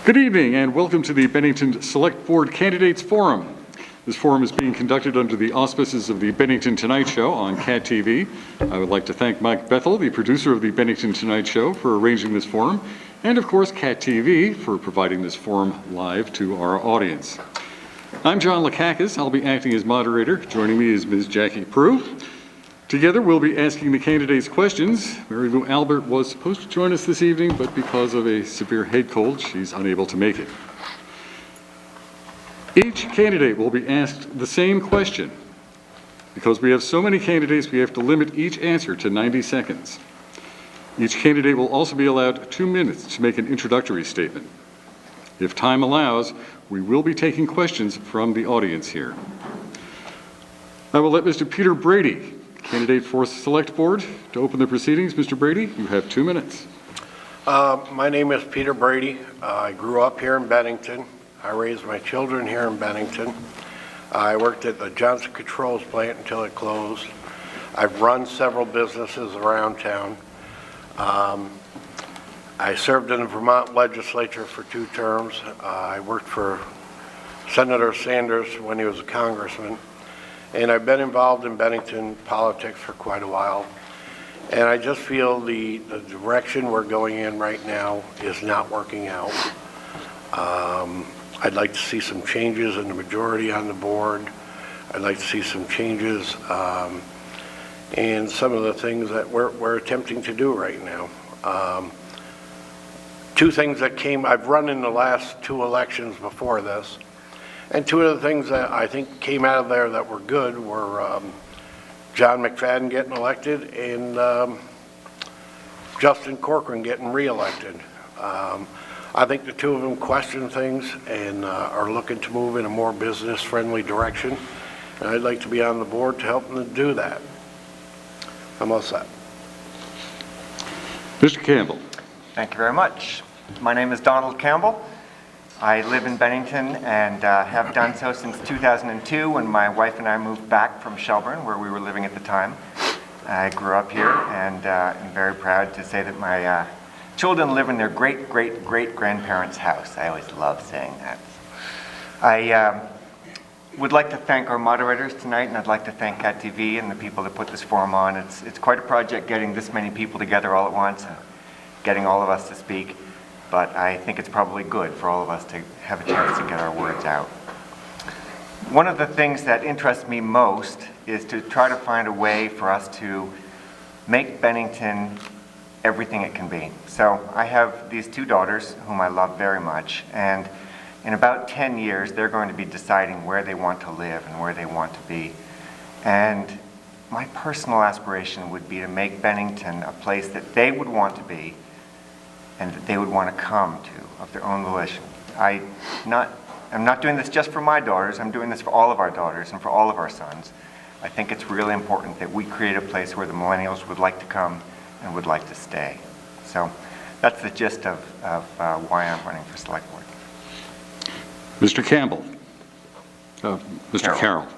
Good evening and welcome to the Bennington Select Board Candidates Forum. This forum is being conducted under the auspices of the Bennington Tonite Show on CAT TV. I would like to thank Mike Bethel, the producer of the Bennington Tonite Show, for arranging this forum, and of course CAT TV for providing this forum live to our audience. I'm John Lakakis. I'll be acting as moderator. Joining me is Ms. Jackie Prue. Together, we'll be asking the candidates questions. Mary Lou Albert was supposed to join us this evening, but because of a severe head cold, she's unable to make it. Each candidate will be asked the same question. Because we have so many candidates, we have to limit each answer to 90 seconds. Each candidate will also be allowed 2 minutes to make an introductory statement. If time allows, we will be taking questions from the audience here. I will let Mr. Peter Brady, candidate for Select Board, to open the proceedings. Mr. Brady, you have 2 minutes. My name is Peter Brady. I grew up here in Bennington. I raised my children here in Bennington. I worked at the Johnson Controls plant until it closed. I've run several businesses around town. I served in the Vermont legislature for 2 terms. I worked for Senator Sanders when he was a congressman. And I've been involved in Bennington politics for quite a while. And I just feel the direction we're going in right now is not working out. I'd like to see some changes in the majority on the board. I'd like to see some changes in some of the things that we're attempting to do right now. 2 things that I've run in the last 2 elections before this. And 2 of the things that I think came out of there that were good were John McFadden getting elected and Justin Corcoran getting reelected. I think the 2 of them question things and are looking to move in a more business-friendly direction. And I'd like to be on the board to help them do that. I'm all set. Mr. Campbell. Thank you very much. My name is Donald Campbell. I live in Bennington and have done so since 2002 when my wife and I moved back from Shelburne, where we were living at the time. I grew up here and am very proud to say that my children live in their great-great-great-grandparents' house. I always love saying that. I would like to thank our moderators tonight, and I'd like to thank CAT TV and the people that put this forum on. It's quite a project getting this many people together all at once and getting all of us to speak. But I think it's probably good for all of us to have a chance to get our words out. One of the things that interests me most is to try to find a way for us to make Bennington everything it can be. So I have these 2 daughters whom I love very much, and in about 10 years they're going to be deciding where they want to live and where they want to be. And my personal aspiration would be to make Bennington a place that they would want to be and that they would want to come to of their own volition. I'm not doing this just for my daughters, I'm doing this for all of our daughters and for all of our sons. I think it's really important that we create a place where the millennials would like to come and would like to stay. So that's the gist of why I'm running for Select Board. Mr. Campbell. Mr. Carroll.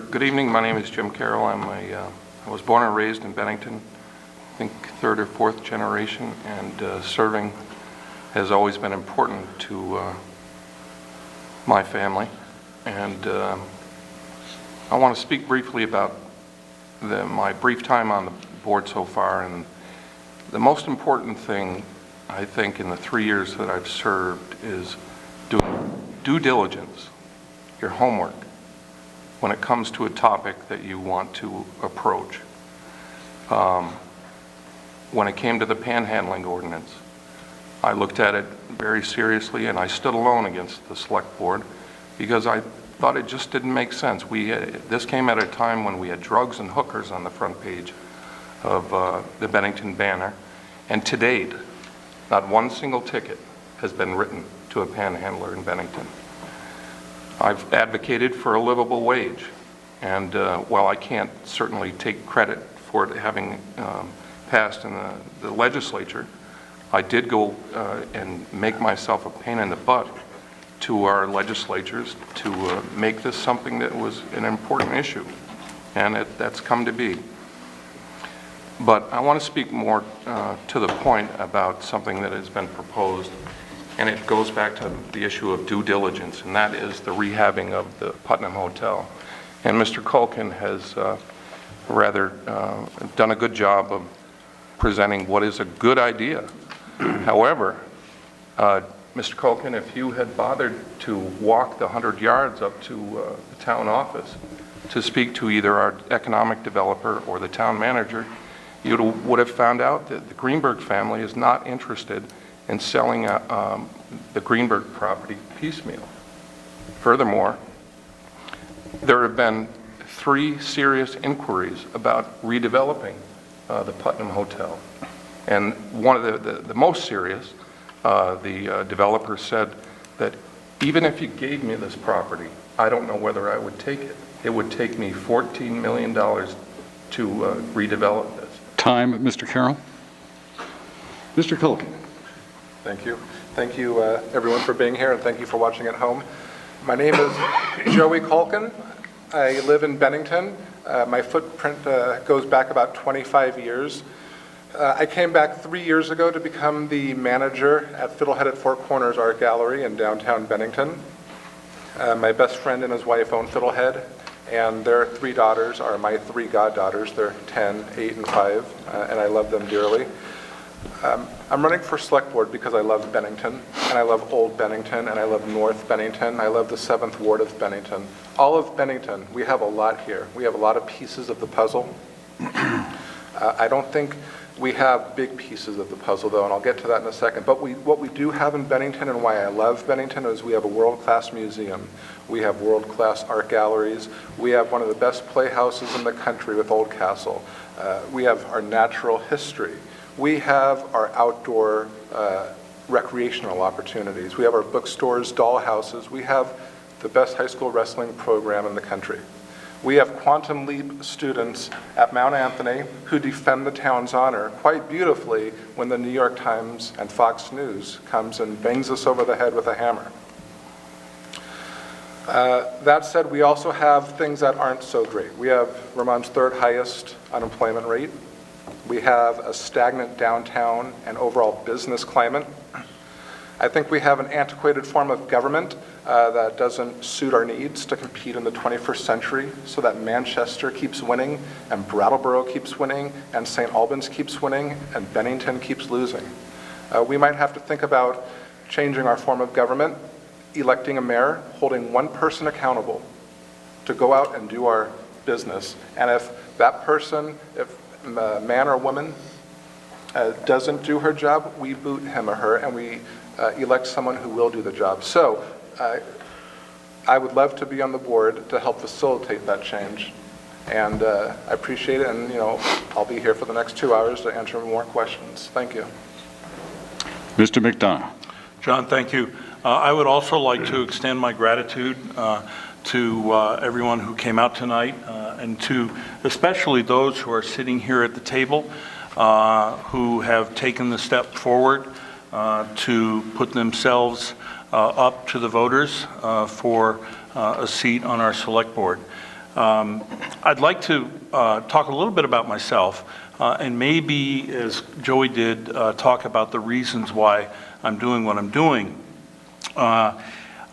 Good evening, my name is Jim Carroll. I was born and raised in Bennington. I think 3rd or 4th generation, and serving has always been important to my family. And I want to speak briefly about my brief time on the board so far. And the most important thing, I think, in the 3 years that I've served is doing due diligence, your homework, when it comes to a topic that you want to approach. When it came to the panhandling ordinance, I looked at it very seriously and I stood alone against the Select Board because I thought it just didn't make sense. This came at a time when we had drugs and hookers on the front page of the Bennington Banner, and to date, not one single ticket has been written to a panhandler in Bennington. I've advocated for a livable wage, and while I can't certainly take credit for it having passed in the legislature, I did go and make myself a pain in the butt to our legislatures to make this something that was an important issue, and that's come to be. But I want to speak more to the point about something that has been proposed, and it goes back to the issue of due diligence, and that is the rehabbing of the Putnam Hotel. And Mr. Culkin has done a good job of presenting what is a good idea. However, Mr. Culkin, if you had bothered to walk the 100 yards up to the town office to speak to either our economic developer or the town manager, you would have found out that the Greenberg family is not interested in selling the Greenberg property piecemeal. Furthermore, there have been 3 serious inquiries about redeveloping the Putnam Hotel. And one of the most serious, the developer said that even if you gave me this property, I don't know whether I would take it. It would take me $14 million to redevelop this. Time, Mr. Carroll. Mr. Culkin. Thank you. Thank you, everyone, for being here, and thank you for watching at home. My name is Joey Culkin. I live in Bennington. My footprint goes back about 25 years. I came back 3 years ago to become the manager at Fiddlehead at Four Corners Art Gallery in downtown Bennington. My best friend and his wife own Fiddlehead, and their 3 daughters are my 3 goddaughters. They're 10, 8, and 5, and I love them dearly. I'm running for select board because I love Bennington, and I love Old Bennington, and I love North Bennington. I love the 7th Ward of Bennington. All of Bennington, we have a lot here. We have a lot of pieces of the puzzle. I don't think we have big pieces of the puzzle, though, and I'll get to that in a second. But what we do have in Bennington, and why I love Bennington, is we have a world-class museum. We have world-class art galleries. We have one of the best playhouses in the country with Old Castle. We have our natural history. We have our outdoor recreational opportunities. We have our bookstores, doll houses. We have the best high school wrestling program in the country. We have Quantum Leap students at Mount Anthony who defend the town's honor quite beautifully when the New York Times and Fox News comes and bangs us over the head with a hammer. That said, we also have things that aren't so great. We have Vermont's 3rd highest unemployment rate. We have a stagnant downtown and overall business climate. I think we have an antiquated form of government that doesn't suit our needs to compete in the 21st century, so that Manchester keeps winning, and Brattleboro keeps winning, and St. Albans keeps winning, and Bennington keeps losing. We might have to think about changing our form of government, electing a mayor, holding one person accountable to go out and do our business. And if that person, if man or woman, doesn't do her job, we boot him or her, and we elect someone who will do the job. So I would love to be on the board to help facilitate that change. And I appreciate it, and I'll be here for the next 2 hours to answer more questions. Thank you. Mr. McDonough. John, thank you. I would also like to extend my gratitude to everyone who came out tonight, and to especially those who are sitting here at the table, who have taken the step forward to put themselves up to the voters for a seat on our select board. I'd like to talk a little bit about myself, and maybe, as Joey did, talk about the reasons why I'm doing what I'm doing.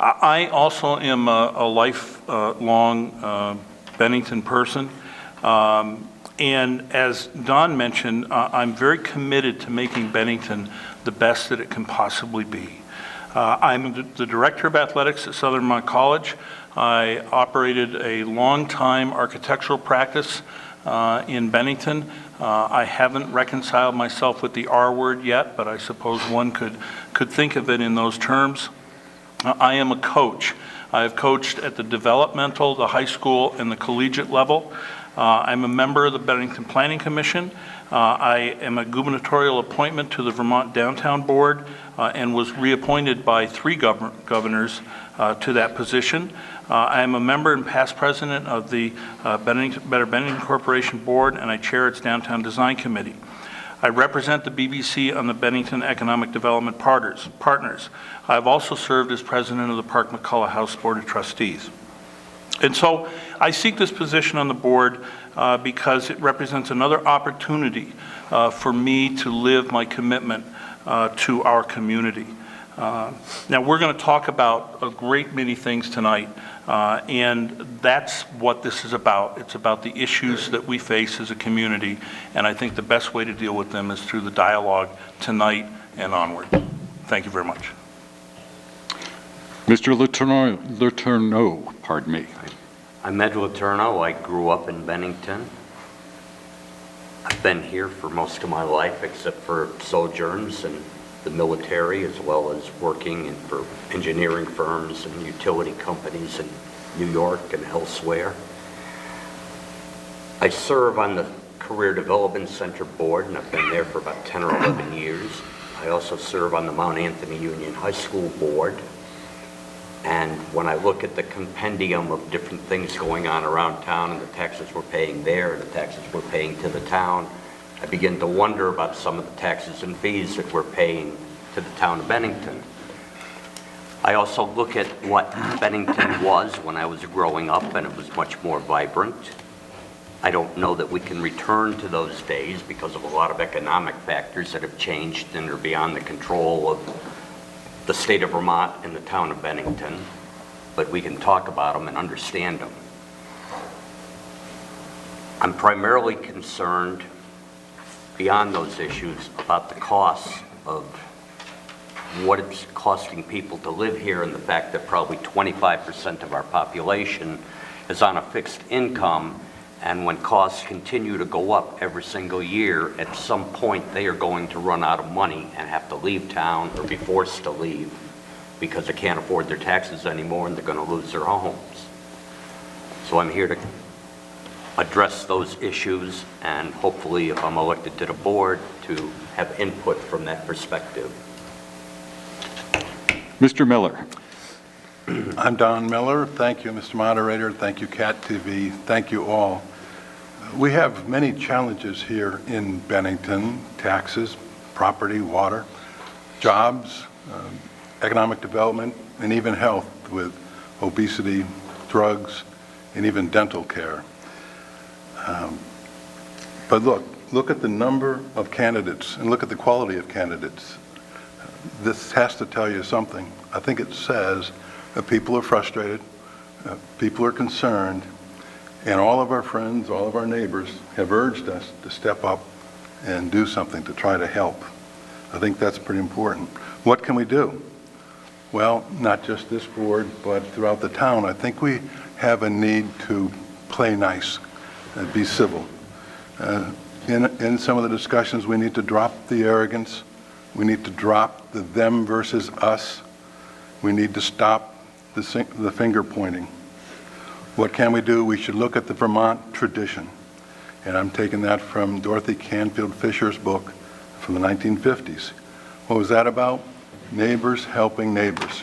I also am a lifelong Bennington person, and as Don mentioned, I'm very committed to making Bennington the best that it can possibly be. I'm the director of athletics at Southern Vermont College. I operated a long-time architectural practice in Bennington. I haven't reconciled myself with the R word yet, but I suppose one could think of it in those terms. I am a coach. I have coached at the developmental, the high school, and the collegiate level. I'm a member of the Bennington Planning Commission. I am a gubernatorial appointment to the Vermont Downtown Board and was reappointed by 3 governors to that position. I am a member and past president of the Better Bennington Corporation Board, and I chair its Downtown Design Committee. I represent the BBC on the Bennington Economic Development Partners. I've also served as president of the Park McCullough House Board of Trustees. And so I seek this position on the board because it represents another opportunity for me to live my commitment to our community. Now, we're going to talk about a great many things tonight, and that's what this is about. It's about the issues that we face as a community, and I think the best way to deal with them is through the dialogue tonight and onward. Thank you very much. Mr. Letourneau, pardon me. I'm Ed Letourneau. I grew up in Bennington. I've been here for most of my life, except for sojourns in the military, as well as working for engineering firms and utility companies in New York and elsewhere. I serve on the Career Development Center Board, and I've been there for about 10 or 11 years. I also serve on the Mount Anthony Union High School Board. And when I look at the compendium of different things going on around town and the taxes we're paying there and the taxes we're paying to the town, I begin to wonder about some of the taxes and fees that we're paying to the town of Bennington. I also look at what Bennington was when I was growing up, and it was much more vibrant. I don't know that we can return to those days because of a lot of economic factors that have changed and are beyond the control of the state of Vermont and the town of Bennington, but we can talk about them and understand them. I'm primarily concerned, beyond those issues, about the costs of what it's costing people to live here, and the fact that probably 25% of our population is on a fixed income, and when costs continue to go up every single year, at some point they are going to run out of money and have to leave town or be forced to leave because they can't afford their taxes anymore and they're going to lose their homes. So I'm here to address those issues, and hopefully, if I'm elected to the board, to have input from that perspective. Mr. Miller. I'm Don Miller. Thank you, Mr. Moderator. Thank you, CAT TV. Thank you all. We have many challenges here in Bennington: taxes, property, water, jobs, economic development, and even health with obesity, drugs, and even dental care. But look at the number of candidates and look at the quality of candidates. This has to tell you something. I think it says that people are frustrated, people are concerned, and all of our friends, all of our neighbors have urged us to step up and do something to try to help. I think that's pretty important. What can we do? Well, not just this board, but throughout the town. I think we have a need to play nice and be civil. In some of the discussions, we need to drop the arrogance. We need to drop the them versus us. We need to stop the finger pointing. What can we do? We should look at the Vermont tradition. And I'm taking that from Dorothy Canfield Fisher's book from the 1950s. What was that about? Neighbors helping neighbors.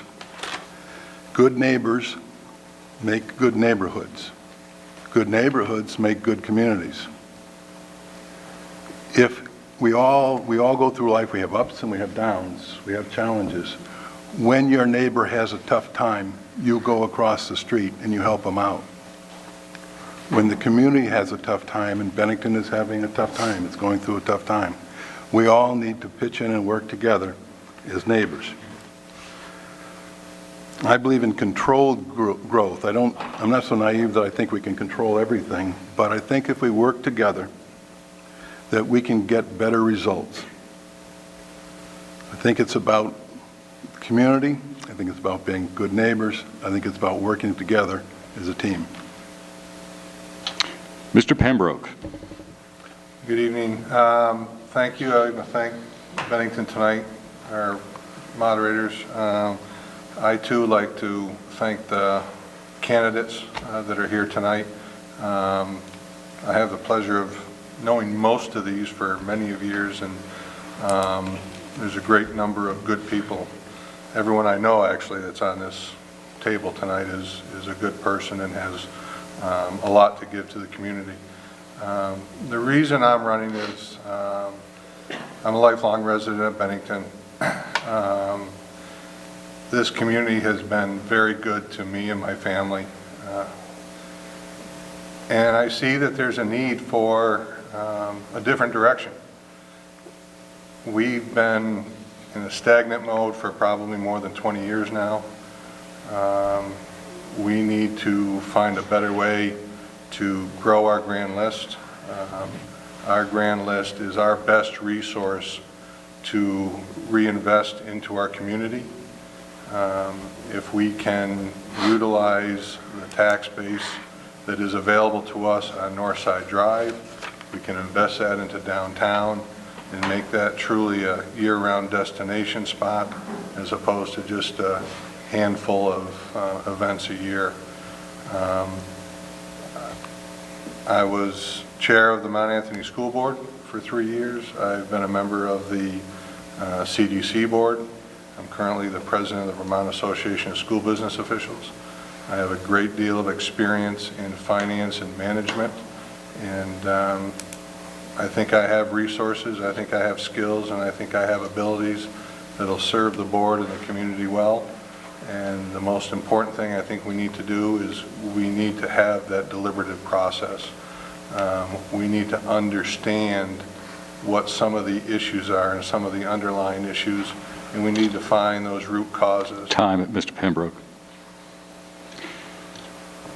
Good neighbors make good neighborhoods. Good neighborhoods make good communities. If we all go through life, we have ups and we have downs, we have challenges. When your neighbor has a tough time, you go across the street and you help them out. When the community has a tough time, and Bennington is having a tough time, it's going through a tough time, we all need to pitch in and work together as neighbors. I believe in controlled growth. I'm not so naive that I think we can control everything, but I think if we work together, that we can get better results. I think it's about community. I think it's about being good neighbors. I think it's about working together as a team. Mr. Pembroke. Good evening. Thank you. I want to thank Bennington Tonite, our moderators. I too like to thank the candidates that are here tonight. I have the pleasure of knowing most of these for many of years, and there's a great number of good people. Everyone I know actually that's on this table tonight is a good person and has a lot to give to the community. The reason I'm running is I'm a lifelong resident of Bennington. This community has been very good to me and my family. And I see that there's a need for a different direction. We've been in a stagnant mode for probably more than 20 years now. We need to find a better way to grow our grand list. Our grand list is our best resource to reinvest into our community. If we can utilize the tax base that is available to us on Northside Drive, we can invest that into downtown and make that truly a year-round destination spot as opposed to just a handful of events a year. I was chair of the Mount Anthony School Board for 3 years. I've been a member of the CDC board. I'm currently the president of the Vermont Association of School Business Officials. I have a great deal of experience in finance and management, and I think I have resources, I think I have skills, and I think I have abilities that'll serve the board and the community well. And the most important thing I think we need to do is we need to have that deliberative process. We need to understand what some of the issues are and some of the underlying issues, and we need to find those root causes. Time, Mr. Pembroke.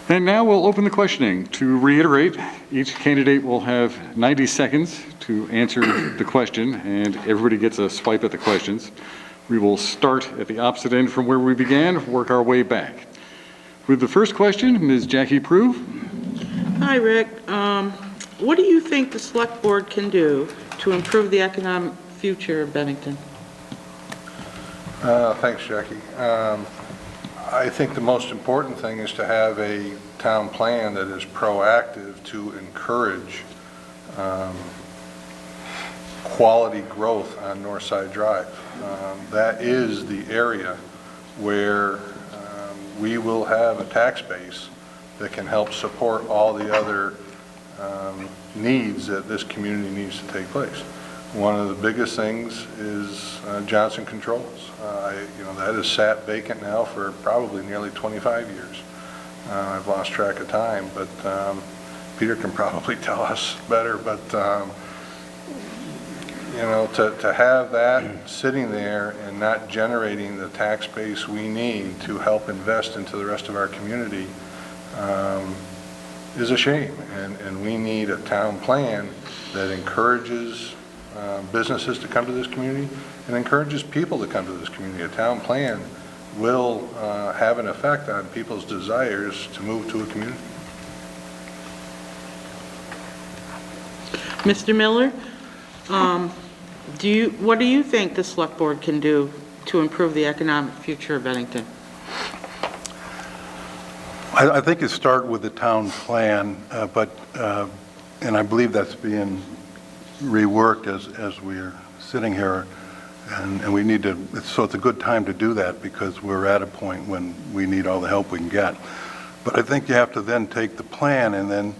And now we'll open the questioning. To reiterate, each candidate will have 90 seconds to answer the question, and everybody gets a swipe at the questions. We will start at the opposite end from where we began, work our way back. With the first question, Ms. Jackie Prue. Hi, Rick. What do you think the Select Board can do to improve the economic future of Bennington? Thanks, Jackie. I think the most important thing is to have a town plan that is proactive to encourage quality growth on Northside Drive. That is the area where we will have a tax base that can help support all the other needs that this community needs to take place. One of the biggest things is Johnson Controls. That has sat vacant now for probably nearly 25 years. I've lost track of time, but Peter can probably tell us better. But to have that sitting there and not generating the tax base we need to help invest into the rest of our community is a shame. And we need a town plan that encourages businesses to come to this community and encourages people to come to this community. A town plan will have an effect on people's desires to move to a community. Mr. Miller, what do you think the Select Board can do to improve the economic future of Bennington? I think it starts with the town plan, and I believe that's being reworked as we're sitting here, and we need to, so it's a good time to do that because we're at a point when we need all the help we can get. But I think you have to then take the plan and then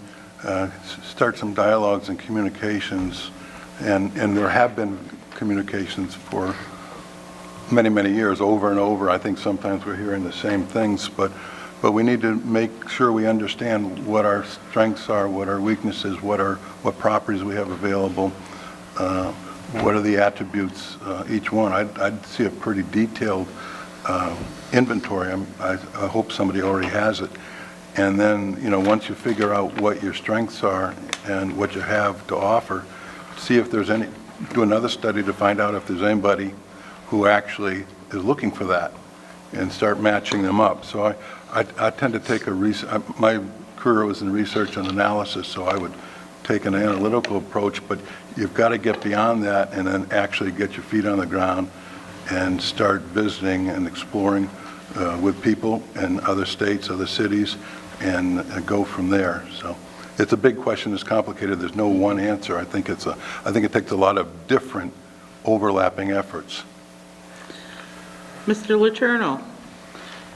start some dialogues and communications, and there have been communications for many, many years, over and over. I think sometimes we're hearing the same things, but we need to make sure we understand what our strengths are, what our weaknesses, what properties we have available, what are the attributes, each one. I'd see a pretty detailed inventory. I hope somebody already has it. And then, once you figure out what your strengths are and what you have to offer, see if there's do another study to find out if there's anybody who actually is looking for that and start matching them up. So I tend to take my career was in research and analysis, so I would take an analytical approach, but you've got to get beyond that and then actually get your feet on the ground and start visiting and exploring with people in other states, other cities, and go from there. So it's a big question. It's complicated. There's no one answer. I think it takes a lot of different overlapping efforts. Mr. Letourneau,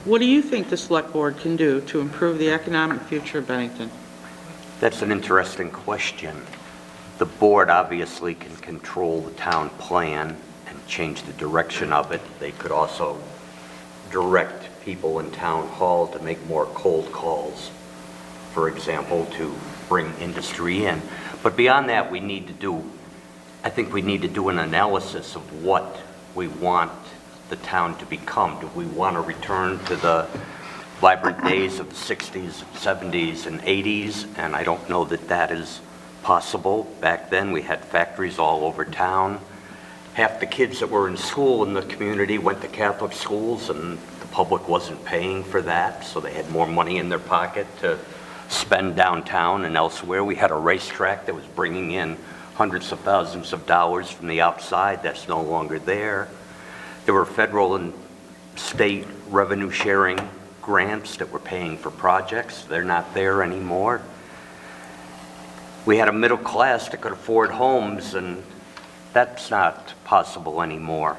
what do you think the Select Board can do to improve the economic future of Bennington? That's an interesting question. The board obviously can control the town plan and change the direction of it. They could also direct people in town hall to make more cold calls, for example, to bring industry in. But beyond that, I think we need to do an analysis of what we want the town to become. Do we want to return to the vibrant days of the 60s, 70s, and 80s? And I don't know that that is possible. Back then, we had factories all over town. Half the kids that were in school in the community went to Catholic schools, and the public wasn't paying for that, so they had more money in their pocket to spend downtown and elsewhere. We had a racetrack that was bringing in hundreds of thousands of dollars from the outside. That's no longer there. There were federal and state revenue sharing grants that were paying for projects. They're not there anymore. We had a middle class that could afford homes, and that's not possible anymore.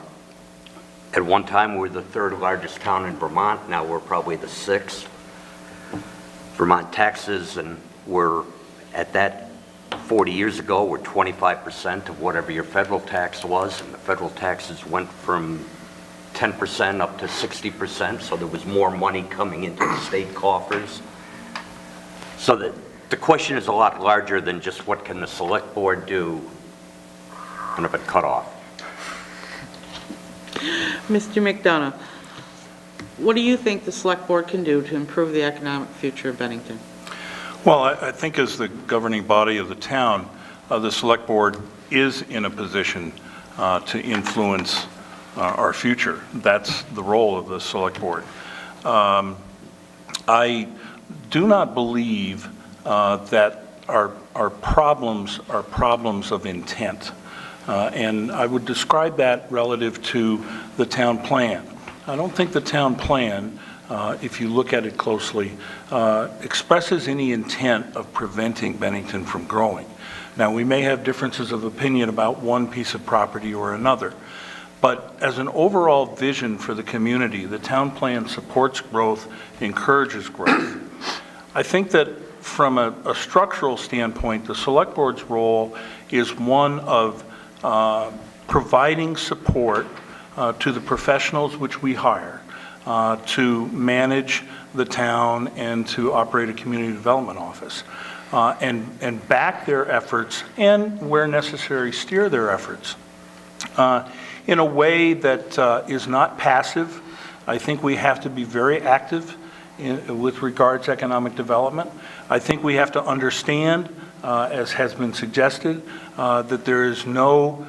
At one time, we were the third largest town in Vermont. Now we're probably the sixth. Vermont taxes, and we're at that 40 years ago, were 25% of whatever your federal tax was, and the federal taxes went from 10% up to 60%, so there was more money coming into the state coffers. So the question is a lot larger than just what can the select board do when it cut off. Mr. McDonough, what do you think the select board can do to improve the economic future of Bennington? Well, I think as the governing body of the town, the select board is in a position to influence our future. That's the role of the select board. I do not believe that our problems are problems of intent. And I would describe that relative to the town plan. I don't think the town plan, if you look at it closely, expresses any intent of preventing Bennington from growing. Now, we may have differences of opinion about one piece of property or another, but as an overall vision for the community, the town plan supports growth, encourages growth. I think that from a structural standpoint, the select board's role is one of providing support to the professionals which we hire to manage the town and to operate a community development office, and back their efforts and, where necessary, steer their efforts in a way that is not passive. I think we have to be very active with regards to economic development. I think we have to understand, as has been suggested, that there is no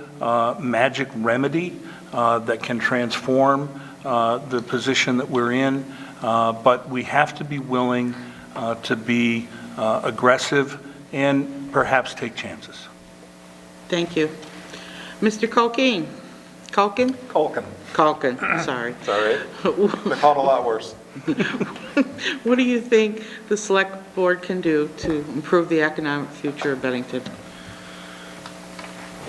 magic remedy that can transform the position that we're in, but we have to be willing to be aggressive and perhaps take chances. Thank you. Mr. Culkin? Culkin? Culkin. Culkin, sorry. It's all right. They're called a lot worse. What do you think the select board can do to improve the economic future of Bennington?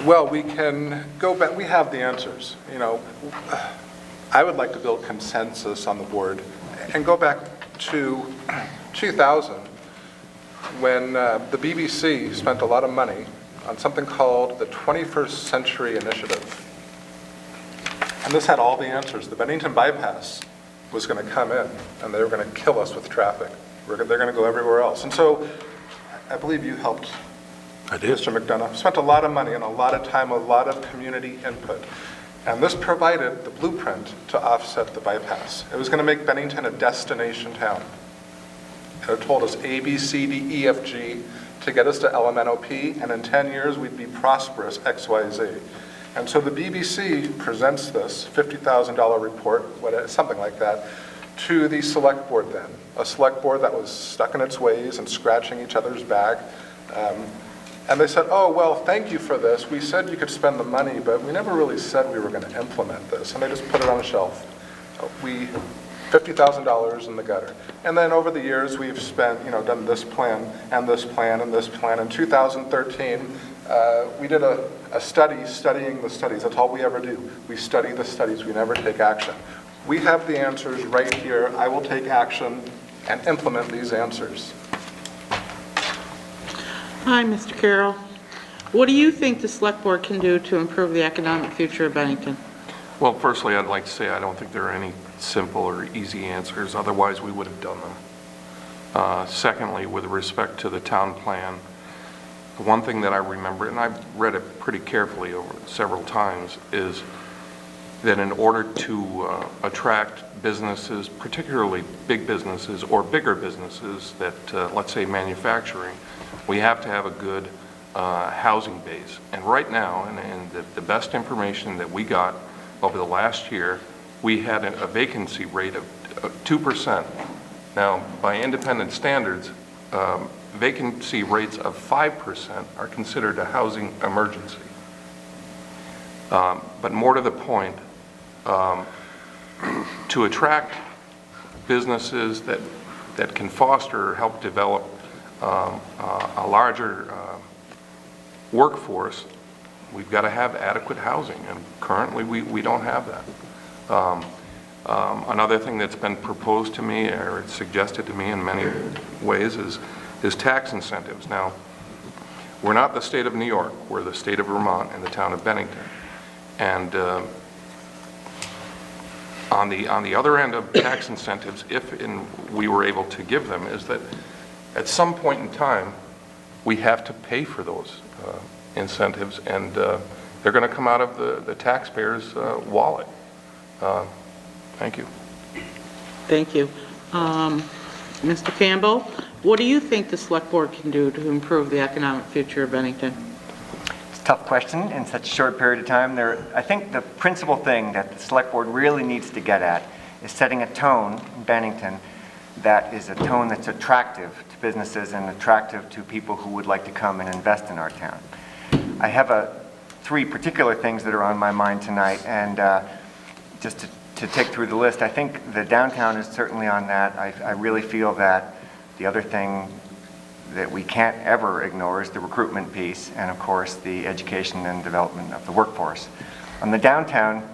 Well, we can go back, we have the answers. You know, I would like to build consensus on the board and go back to 2000 when the BBC spent a lot of money on something called the 21st Century Initiative. And this had all the answers. The Bennington bypass was going to come in, and they were going to kill us with traffic. They're going to go everywhere else. And so I believe you helped, I did. Mr. McDonough. Spent a lot of money and a lot of time, a lot of community input. And this provided the blueprint to offset the bypass. It was going to make Bennington a destination town. And it told us A, B, C, D, E, F, G to get us to LMNOP, and in 10 years we'd be prosperous X, Y, Z. And so the BBC presents this $50,000 report, something like that, to the select board then. A select board that was stuck in its ways and scratching each other's back. And they said, oh, well, thank you for this. We said you could spend the money, but we never really said we were going to implement this. And they just put it on a shelf. $50,000 in the gutter. And then over the years, we've spent, done this plan and this plan and this plan. In 2013, we did a study studying the studies. That's all we ever do. We study the studies. We never take action. We have the answers right here. I will take action and implement these answers. Hi, Mr. Carroll. What do you think the select board can do to improve the economic future of Bennington? Well, firstly, I'd like to say I don't think there are any simple or easy answers. Otherwise, we would have done them. Secondly, with respect to the town plan, the one thing that I remember, and I've read it pretty carefully over several times, is that in order to attract businesses, particularly big businesses or bigger businesses that, let's say manufacturing, we have to have a good housing base. And right now, and the best information that we got over the last year, we had a vacancy rate of 2%. Now, by independent standards, vacancy rates of 5% are considered a housing emergency. But more to the point, to attract businesses that can foster or help develop a larger workforce, we've got to have adequate housing, and currently we don't have that. Another thing that's been proposed to me, or suggested to me in many ways, is tax incentives. Now, we're not the state of New York, we're the state of Vermont and the town of Bennington. And on the other end of tax incentives, if we were able to give them, is that at some point in time, we have to pay for those incentives, and they're going to come out of the taxpayer's wallet. Thank you. Thank you. Mr. Campbell, what do you think the Select Board can do to improve the economic future of Bennington? It's a tough question in such a short period of time. I think the principal thing that the Select Board really needs to get at is setting a tone in Bennington that is a tone that's attractive to businesses and attractive to people who would like to come and invest in our town. I have three particular things that are on my mind tonight, and just to take through the list, I think the downtown is certainly on that. I really feel that the other thing that we can't ever ignore is the recruitment piece, and of course the education and development of the workforce. On the downtown,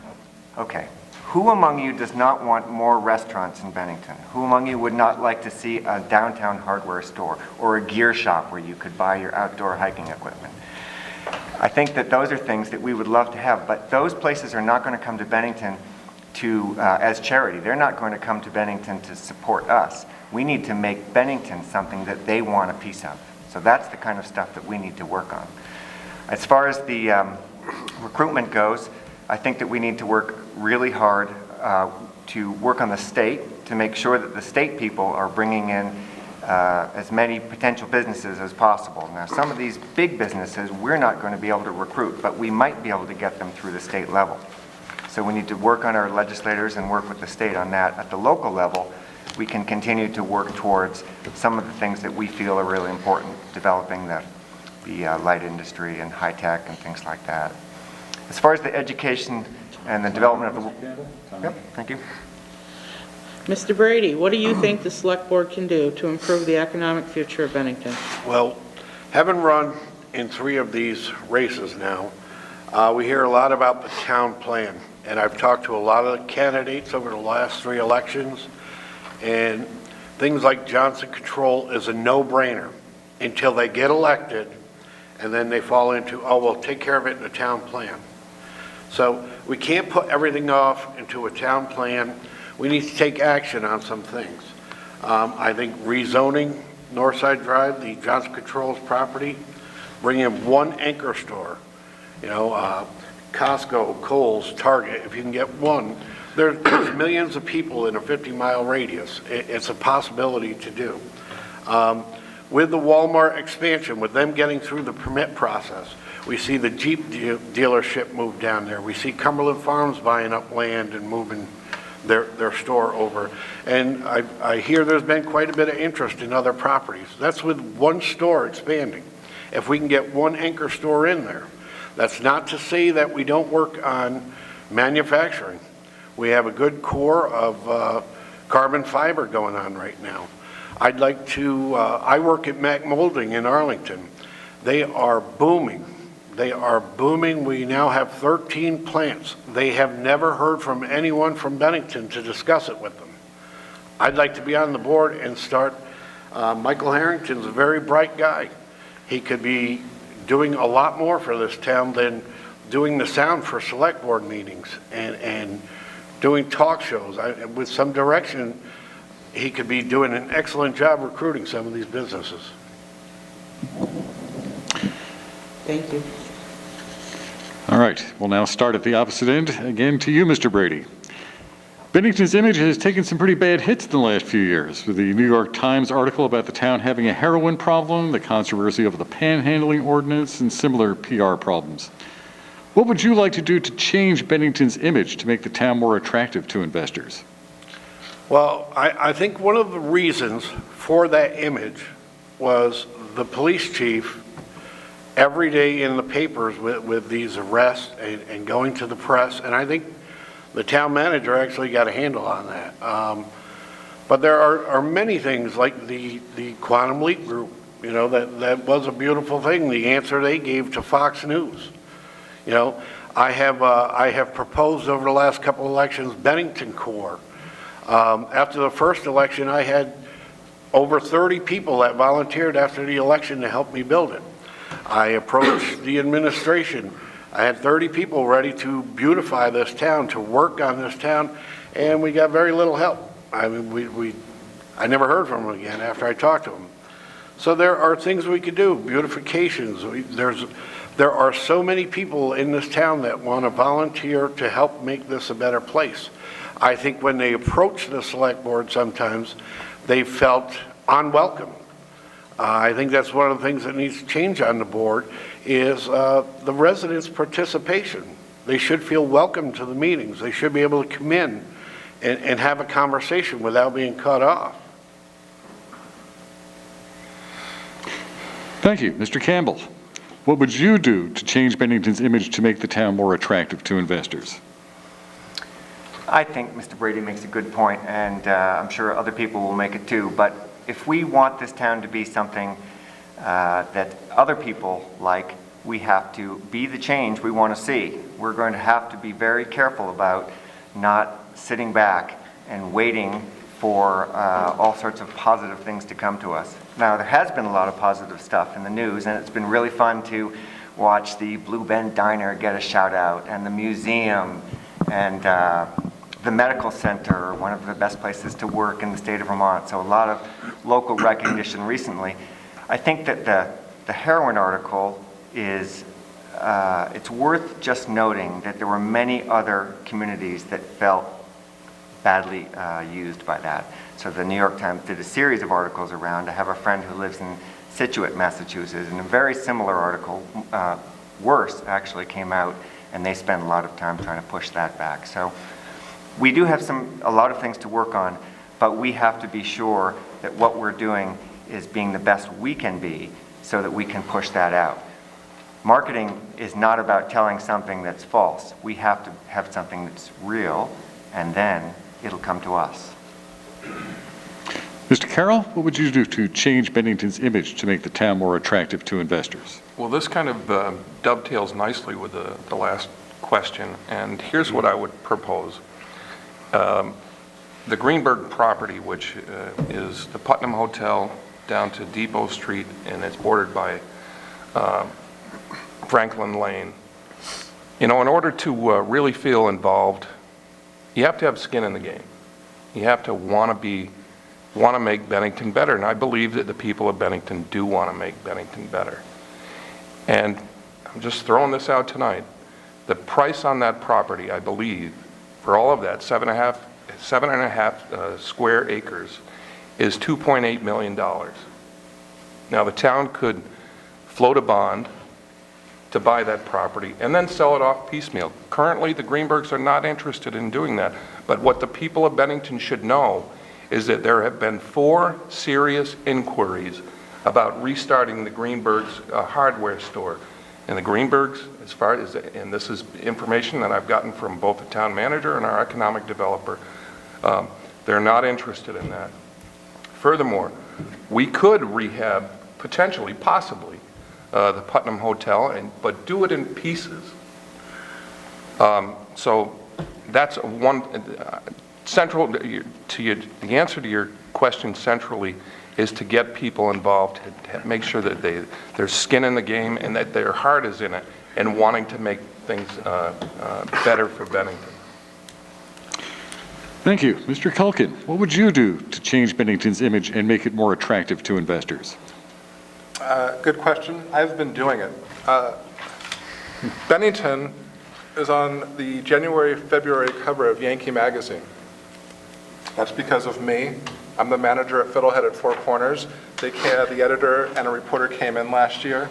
okay, who among you does not want more restaurants in Bennington? Who among you would not like to see a downtown hardware store or a gear shop where you could buy your outdoor hiking equipment? I think that those are things that we would love to have, but those places are not going to come to Bennington as charity. They're not going to come to Bennington to support us. We need to make Bennington something that they want a piece of. So that's the kind of stuff that we need to work on. As far as the recruitment goes, I think that we need to work really hard to work on the state to make sure that the state people are bringing in as many potential businesses as possible. Now, some of these big businesses we're not going to be able to recruit, but we might be able to get them through the state level. So we need to work on our legislators and work with the state on that. At the local level, we can continue to work towards some of the things that we feel are really important, developing the light industry and high tech and things like that. As far as the education and the development of the... Yep, thank you. Mr. Brady, what do you think the Select Board can do to improve the economic future of Bennington? Well, having run in 3 of these races now, we hear a lot about the town plan. And I've talked to a lot of the candidates over the last 3 elections, and things like Johnson Control is a no-brainer until they get elected, and then they fall into, oh, well, take care of it in the town plan. So we can't put everything off into a town plan. We need to take action on some things. I think rezoning Northside Drive, the Johnson Controls property, bring in 1 anchor store, Costco, Kohl's, Target, if you can get 1. There's millions of people in a 50-mile radius. It's a possibility to do. With the Walmart expansion, with them getting through the permit process, we see the Jeep dealership move down there. We see Cumberland Farms buying up land and moving their store over. And I hear there's been quite a bit of interest in other properties. That's with 1 store expanding. If we can get 1 anchor store in there, that's not to say that we don't work on manufacturing. We have a good core of carbon fiber going on right now. I'd like to, I work at Mac Molding in Arlington. They are booming. They are booming. We now have 13 plants. They have never heard from anyone from Bennington to discuss it with them. I'd like to be on the board and start. Michael Harrington's a very bright guy. He could be doing a lot more for this town than doing the sound for select board meetings and doing talk shows. With some direction, he could be doing an excellent job recruiting some of these businesses. Thank you. All right, we'll now start at the opposite end. Again, to you, Mr. Brady. Bennington's image has taken some pretty bad hits in the last few years, with the New York Times article about the town having a heroin problem, the controversy over the panhandling ordinance, and similar PR problems. What would you like to do to change Bennington's image to make the town more attractive to investors? Well, I think one of the reasons for that image was the police chief every day in the papers with these arrests and going to the press, and I think the town manager actually got a handle on that. But there are many things like the Quantum Leap Group, you know, that was a beautiful thing, the answer they gave to Fox News. You know, I have proposed over the last couple elections Bennington Corps. After the first election, I had over 30 people that volunteered after the election to help me build it. I approached the administration. I had 30 people ready to beautify this town, to work on this town, and we got very little help. I mean, I never heard from them again after I talked to them. So there are things we could do, beautifications. There are so many people in this town that want to volunteer to help make this a better place. I think when they approach the select board sometimes, they felt unwelcome. I think that's one of the things that needs to change on the board is the residents' participation. They should feel welcome to the meetings. They should be able to come in and have a conversation without being cut off. Thank you. Mr. Campbell, what would you do to change Bennington's image to make the town more attractive to investors? I think Mr. Brady makes a good point, and I'm sure other people will make it too, but if we want this town to be something that other people like, we have to be the change we want to see. We're going to have to be very careful about not sitting back and waiting for all sorts of positive things to come to us. Now, there has been a lot of positive stuff in the news, and it's been really fun to watch the Blue Bend Diner get a shout out, and the museum, and the medical center, one of the best places to work in the state of Vermont. So a lot of local recognition recently. I think that the heroin article is, it's worth just noting that there were many other communities that felt badly used by that. So the New York Times did a series of articles around. I have a friend who lives in Scituate, Massachusetts, and a very similar article, worse actually, came out, and they spent a lot of time trying to push that back. So we do have a lot of things to work on, but we have to be sure that what we're doing is being the best we can be so that we can push that out. Marketing is not about telling something that's false. We have to have something that's real, and then it'll come to us. Mr. Carroll, what would you do to change Bennington's image to make the town more attractive to investors? Well, this kind of dovetails nicely with the last question, and here's what I would propose. The Greenberg property, which is the Putnam Hotel down to Depot Street, and it's bordered by Franklin Lane. You know, in order to really feel involved, you have to have skin in the game. You have to want to make Bennington better, and I believe that the people of Bennington do want to make Bennington better. And I'm just throwing this out tonight. The price on that property, I believe, for all of that, 7.5 square acres, is $2.8 million. Now, the town could float a bond to buy that property and then sell it off piecemeal. Currently, the Greenbergs are not interested in doing that. But what the people of Bennington should know is that there have been 4 serious inquiries about restarting the Greenbergs hardware store. And the Greenbergs, as far as, and this is information that I've gotten from both the town manager and our economic developer, they're not interested in that. Furthermore, we could rehab, potentially, possibly, the Putnam Hotel, but do it in pieces. So that's one central to the answer to your question centrally is to get people involved, to make sure that there's skin in the game and that their heart is in it and wanting to make things better for Bennington. Thank you. Mr. Culkin, what would you do to change Bennington's image and make it more attractive to investors? Good question. I've been doing it. Bennington is on the January, February cover of Yankee magazine. That's because of me. I'm the manager at Fiddlehead at Four Corners. The editor and a reporter came in last year,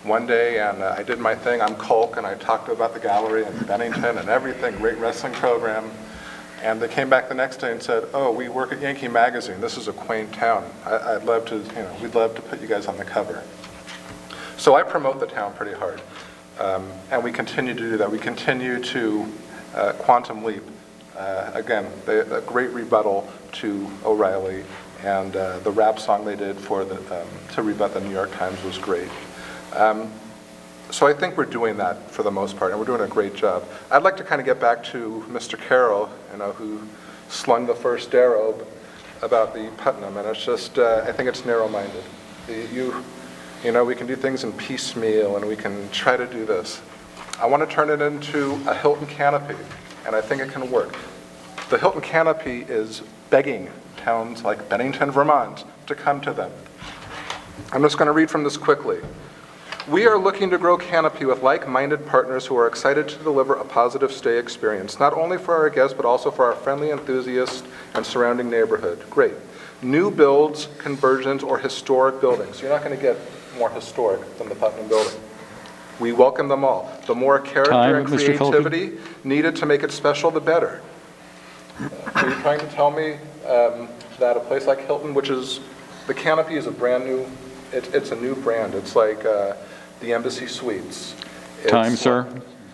one day, and I did my thing. I'm Culk, and I talked about the gallery and Bennington and everything, great wrestling program. And they came back the next day and said, oh, we work at Yankee magazine. This is a quaint town. I'd love to, we'd love to put you guys on the cover. So I promote the town pretty hard. And we continue to do that. We continue to Quantum Leap. Again, a great rebuttal to O'Reilly, and the rap song they did for to rebut the New York Times was great. So I think we're doing that for the most part, and we're doing a great job. I'd like to kind of get back to Mr. Carroll, who slung the first arrow about the Putnam, and it's just, I think it's narrow-minded. We can do things in piecemeal, and we can try to do this. I want to turn it into a Hilton canopy, and I think it can work. The Hilton canopy is begging towns like Bennington, Vermont, to come to them. I'm just going to read from this quickly. We are looking to grow Canopy with like-minded partners who are excited to deliver a positive stay experience, not only for our guests, but also for our friendly enthusiasts and surrounding neighborhood. Great. New builds, conversions, or historic buildings. You're not going to get more historic than the Putnam building. We welcome them all. The more character and creativity needed to make it special, the better. Are you trying to tell me that a place like Hilton, which is, the Canopy is a brand new, it's a new brand. It's like the Embassy Suites. Time, sir.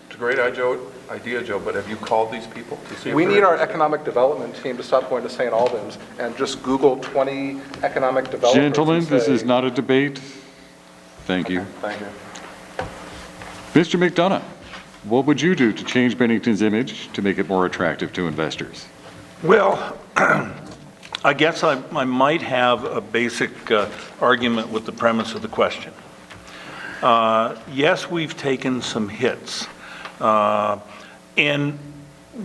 It's a great idea, Joe, but have you called these people to see if We they're need our interested? economic development team to stop going to St. Albans and just Google 20 economic developers. Gentlemen, and this say- is not a debate. Thank you. Thank you. Mr. McDonough, what would you do to change Bennington's image to make it more attractive to investors? Well, I guess I might have a basic argument with the premise of the question. Yes, we've taken some hits, and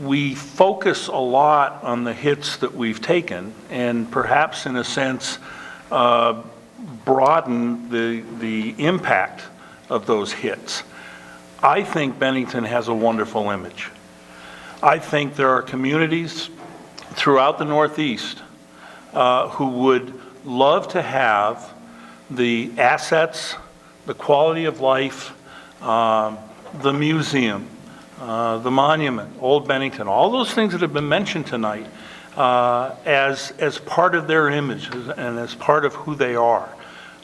we focus a lot on the hits that we've taken, and perhaps in a sense broaden the impact of those hits. I think Bennington has a wonderful image. I think there are communities throughout the Northeast who would love to have the assets, the quality of life, the museum, the monument, Old Bennington, all those things that have been mentioned tonight as part of their image and as part of who they are.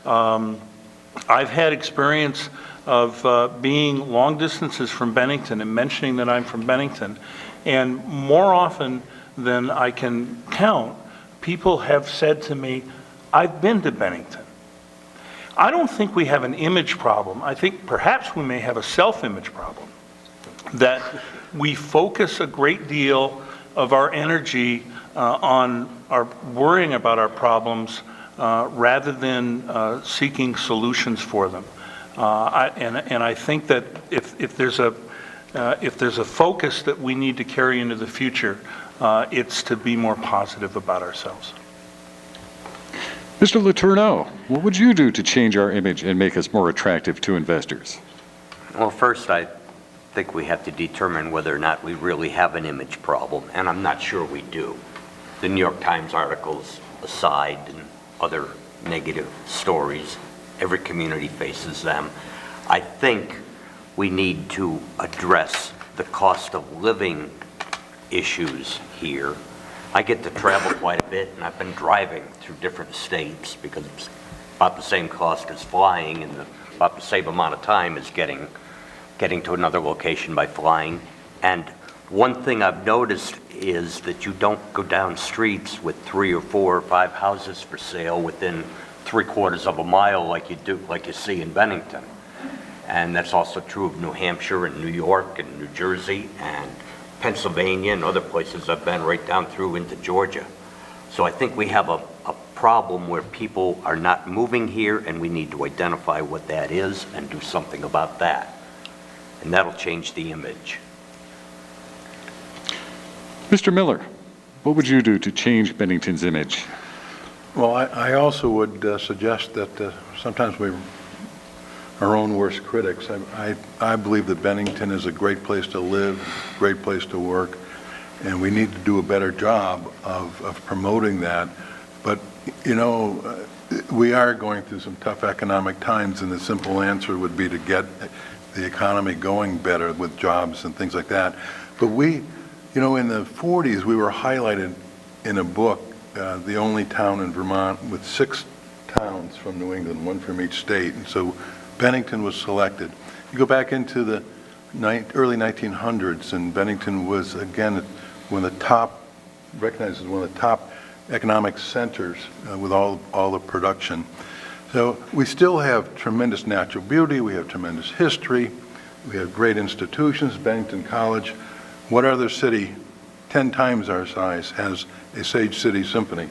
I've had experience of being long distances from Bennington and mentioning that I'm from Bennington, and more often than I can count, people have said to me, I've been to Bennington. I don't think we have an image problem. I think perhaps we may have a self-image problem, that we focus a great deal of our energy on our worrying about our problems rather than seeking solutions for them. And I think that if there's a focus that we need to carry into the future, it's to be more positive about ourselves. Mr. Letourneau, what would you do to change our image and make us more attractive to investors? Well, first, I think we have to determine whether or not we really have an image problem, and I'm not sure we do. The New York Times articles aside and other negative stories, every community faces them. I think we need to address the cost of living issues here. I get to travel quite a bit, and I've been driving through different states because it's about the same cost as flying and about the same amount of time as getting to another location by flying. And one thing I've noticed is that you don't go down streets with 3 or 4 or 5 houses for sale within 3/4 of a mile like you see in Bennington. And that's also true of New Hampshire and New York and New Jersey and Pennsylvania and other places I've been right down through into Georgia. So I think we have a problem where people are not moving here, and we need to identify what that is and do something about that. And that'll change the image. Mr. Miller, what would you do to change Bennington's image? Well, I also would suggest that sometimes we our own worst critics. I believe that Bennington is a great place to live, great place to work, and we need to do a better job of promoting that. But, you know, we are going through some tough economic times, and the simple answer would be to get the economy going better with jobs and things like that. But we, you know, in the 40s, we were highlighted in a book, the only town in Vermont with 6 towns from New England, 1 from each state. And so Bennington was selected. You go back into the early 1900s, and Bennington was, again, one of the top, recognized as one of the top economic centers with all the production. So we still have tremendous natural beauty, we have tremendous history, we have great institutions. Bennington College, what other city 10 times our size has a Sage City Symphony?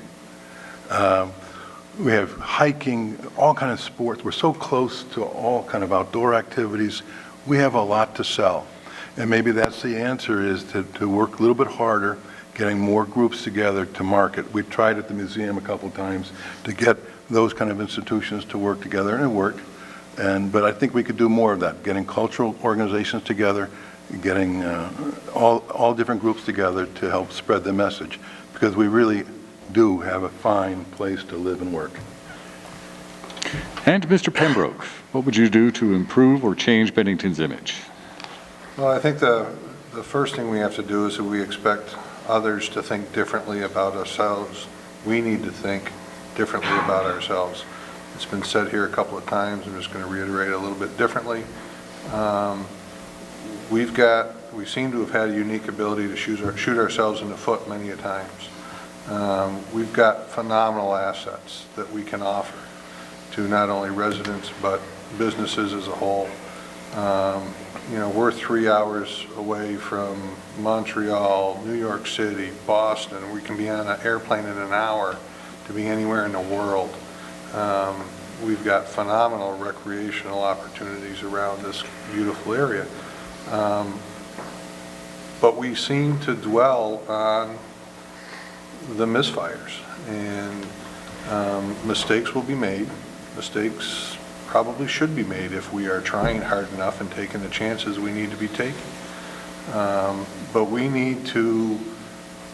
We have hiking, all kind of sports. We're so close to all kind of outdoor activities. We have a lot to sell. And maybe that's the answer, is to work a little bit harder, getting more groups together to market. We've tried at the museum a couple times to get those kind of institutions to work together, and it worked. But I think we could do more of that, getting cultural organizations together, getting all different groups together to help spread the message, because we really do have a fine place to live and work. And Mr. Pembroke, what would you do to improve or change Bennington's image? Well, I think the first thing we have to do is that we expect others to think differently about ourselves. We need to think differently about ourselves. It's been said here a couple of times. I'm just going to reiterate a little bit differently. We seem to have had a unique ability to shoot ourselves in the foot many a times. We've got phenomenal assets that we can offer to not only residents but businesses as a whole. You know, we're 3 hours away from Montreal, New York City, Boston. We can be on an airplane in an hour to be anywhere in the world. We've got phenomenal recreational opportunities around this beautiful area. But we seem to dwell on the misfires, and mistakes will be made. Mistakes probably should be made if we are trying hard enough and taking the chances we need to be taking. But we need to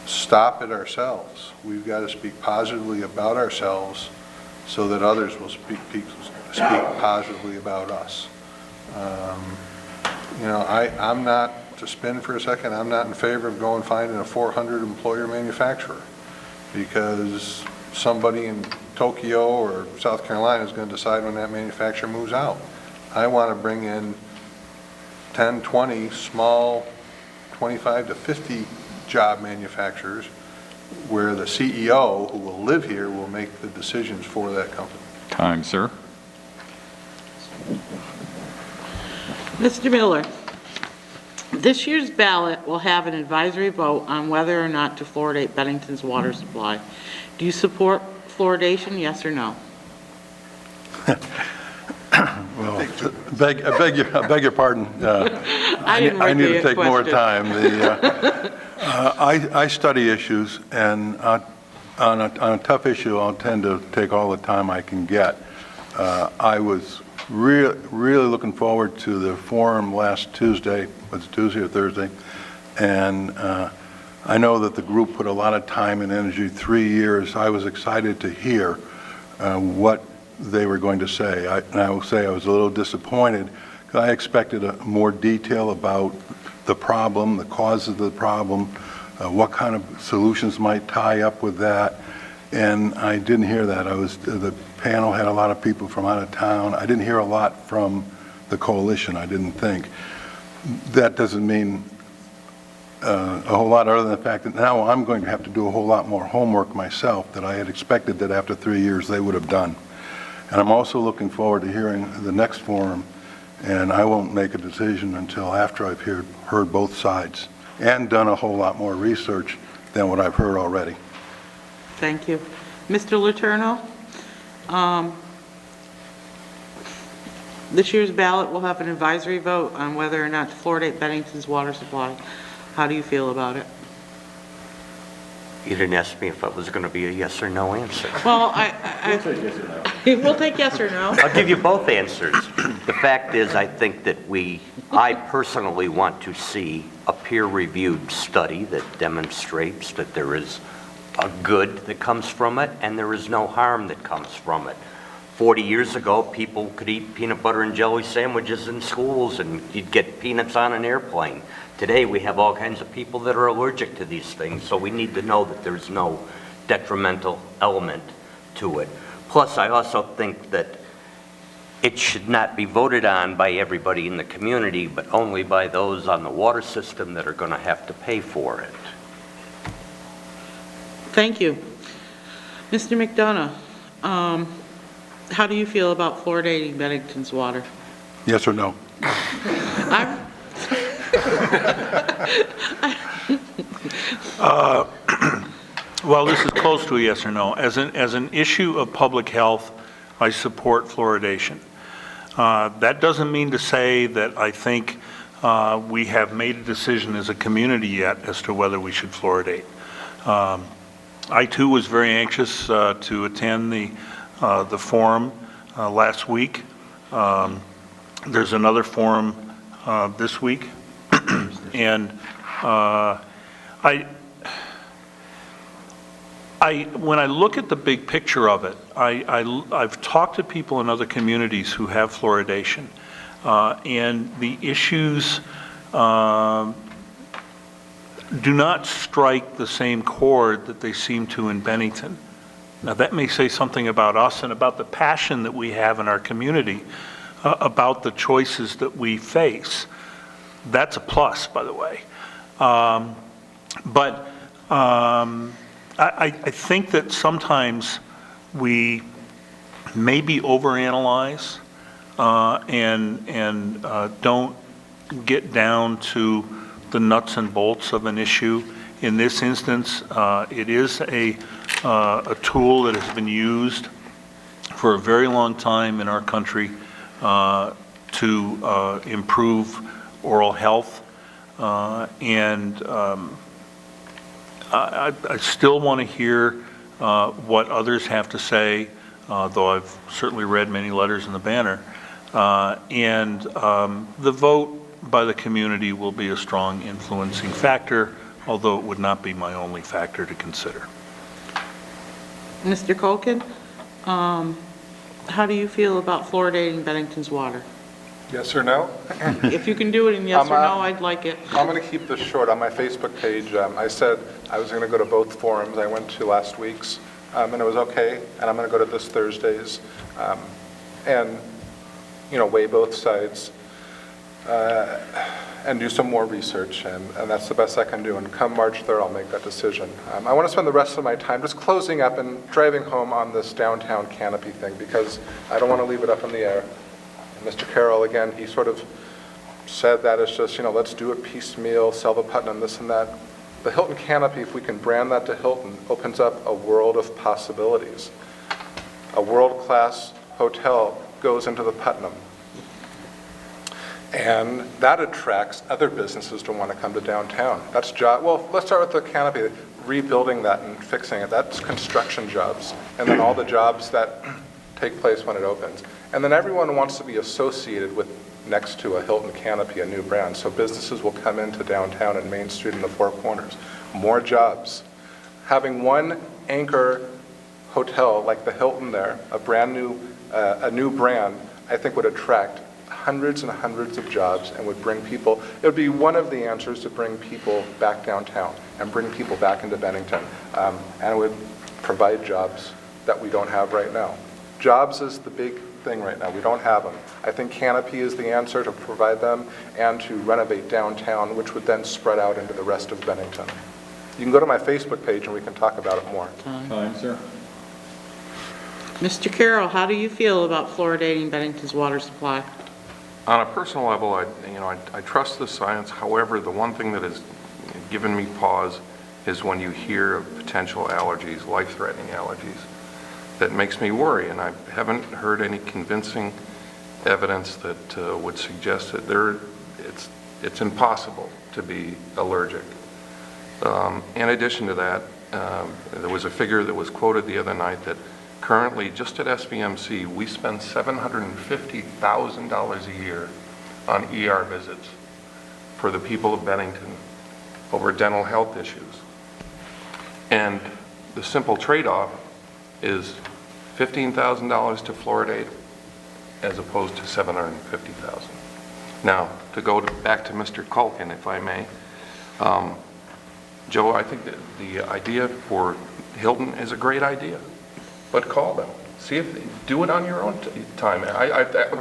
stop it ourselves. We've got to speak positively about ourselves so that others will speak positively about us. You know, I'm not, to spin for a second, I'm not in favor of going finding a 400 employer manufacturer, because somebody in Tokyo or South Carolina is going to decide when that manufacturer moves out. I want to bring in 10, 20 small, 25 to 50 job manufacturers where the CEO, who will live here, will make the decisions for that company. Time, sir. Mr. Miller, this year's ballot will have an advisory vote on whether or not to fluoridate Bennington's water supply. Do you support fluoridation, yes or no? Well, I beg your pardon. I need to take more time. I study issues, and on a tough issue, I'll tend to take all the time I can get. I was really looking forward to the forum last Tuesday. Was it Tuesday or Thursday? And I know that the group put a lot of time and energy, 3 years. I was excited to hear what they were going to say. And I will say I was a little disappointed, because I expected more detail about the problem, the causes of the problem, what kind of solutions might tie up with that. And I didn't hear that. The panel had a lot of people from out of town. I didn't hear a lot from the coalition, I didn't think. That doesn't mean a whole lot, other than the fact that now I'm going to have to do a whole lot more homework myself that I had expected that after 3 years they would have done. And I'm also looking forward to hearing the next forum, and I won't make a decision until after I've heard both sides and done a whole lot more research than what I've heard already. Thank you. Mr. Letourneau, this year's ballot will have an advisory vote on whether or not to fluoridate Bennington's water supply. How do you feel about it? You didn't ask me if it was going to be a yes or no answer. Well, We'll say yes or no. We'll take yes or no. I'll give you both answers. The fact is, I think that I personally want to see a peer-reviewed study that demonstrates that there is a good that comes from it and there is no harm that comes from it. 40 years ago, people could eat peanut butter and jelly sandwiches in schools and you'd get peanuts on an airplane. Today, we have all kinds of people that are allergic to these things, so we need to know that there's no detrimental element to it. Plus, I also think that it should not be voted on by everybody in the community, but only by those on the water system that are going to have to pay for it. Thank you. Mr. McDonough, how do you feel about fluoridating Bennington's water? Yes or no? Well, this is close to a yes or no. As an issue of public health, I support fluoridation. That doesn't mean to say that I think we have made a decision as a community yet as to whether we should fluoridate. I too was very anxious to attend the forum last week. There's another forum this week, and when I look at the big picture of it, I've talked to people in other communities who have fluoridation, and the issues do not strike the same chord that they seem to in Bennington. Now, that may say something about us and about the passion that we have in our community about the choices that we face. That's a plus, by the way. I think that sometimes we maybe overanalyze and don't get down to the nuts and bolts of an issue. In this instance, it is a tool that has been used for a very long time in our country to improve oral health, and I still want to hear what others have to say, though I've certainly read many letters in the Banner, and the vote by the community will be a strong influencing factor, although it would not be my only factor to consider. Mr. Culkin, how do you feel about fluoridating Bennington's water? Yes or no? If you can do it in yes or no, I'd like it. I'm going to keep this short. On my Facebook page, I said I was going to go to both forums. I went to last week's, and it was okay, and I'm going to go to this Thursday's, and, weigh both sides, and do some more research, and that's the best I can do. And come March 3rd, I'll make that decision. I want to spend the rest of my time just closing up and driving home on this downtown canopy thing, because I don't want to leave it up in the air. And Mr. Carroll, again, he sort of said that it's just, let's do it piecemeal, sell the Putnam, this and that. The Hilton canopy, if we can brand that to Hilton, opens up a world of possibilities. A world-class hotel goes into the Putnam. And that attracts other businesses to want to come to downtown. That's job. Well, let's start with the canopy, rebuilding that and fixing it. That's construction jobs, and then all the jobs that take place when it opens. And then everyone wants to be associated with next to a Hilton canopy, a new brand. So businesses will come into downtown and Main Street and the Four Corners. More jobs. Having one anchor hotel like the Hilton there, a new brand, I think would attract hundreds and hundreds of jobs and would bring people, it would be one of the answers to bring people back downtown and bring people back into Bennington, and it would provide jobs that we don't have right now. Jobs is the big thing right now. We don't have them. I think Canopy is the answer to provide them and to renovate downtown, which would then spread out into the rest of Bennington. You can go to my Facebook page and we can talk about it more. Time, sir. Mr. Carroll, how do you feel about fluoridating Bennington's water supply? On a personal level, I trust the science. However, the one thing that has given me pause is when you hear of potential allergies, life-threatening allergies. That makes me worry, and I haven't heard any convincing evidence that would suggest that it's impossible to be allergic. In addition to that, there was a figure that was quoted the other night that Currently, just at SBMC, we spend $750,000 a year on ER visits for the people of Bennington over dental health issues. And the simple trade-off is $15,000 to fluoridate as opposed to $750,000. Now, to go back to Mr. Culkin, if I may, Joe, I think that the idea for Hilton is a great idea, but call them. See if, do it on your own time.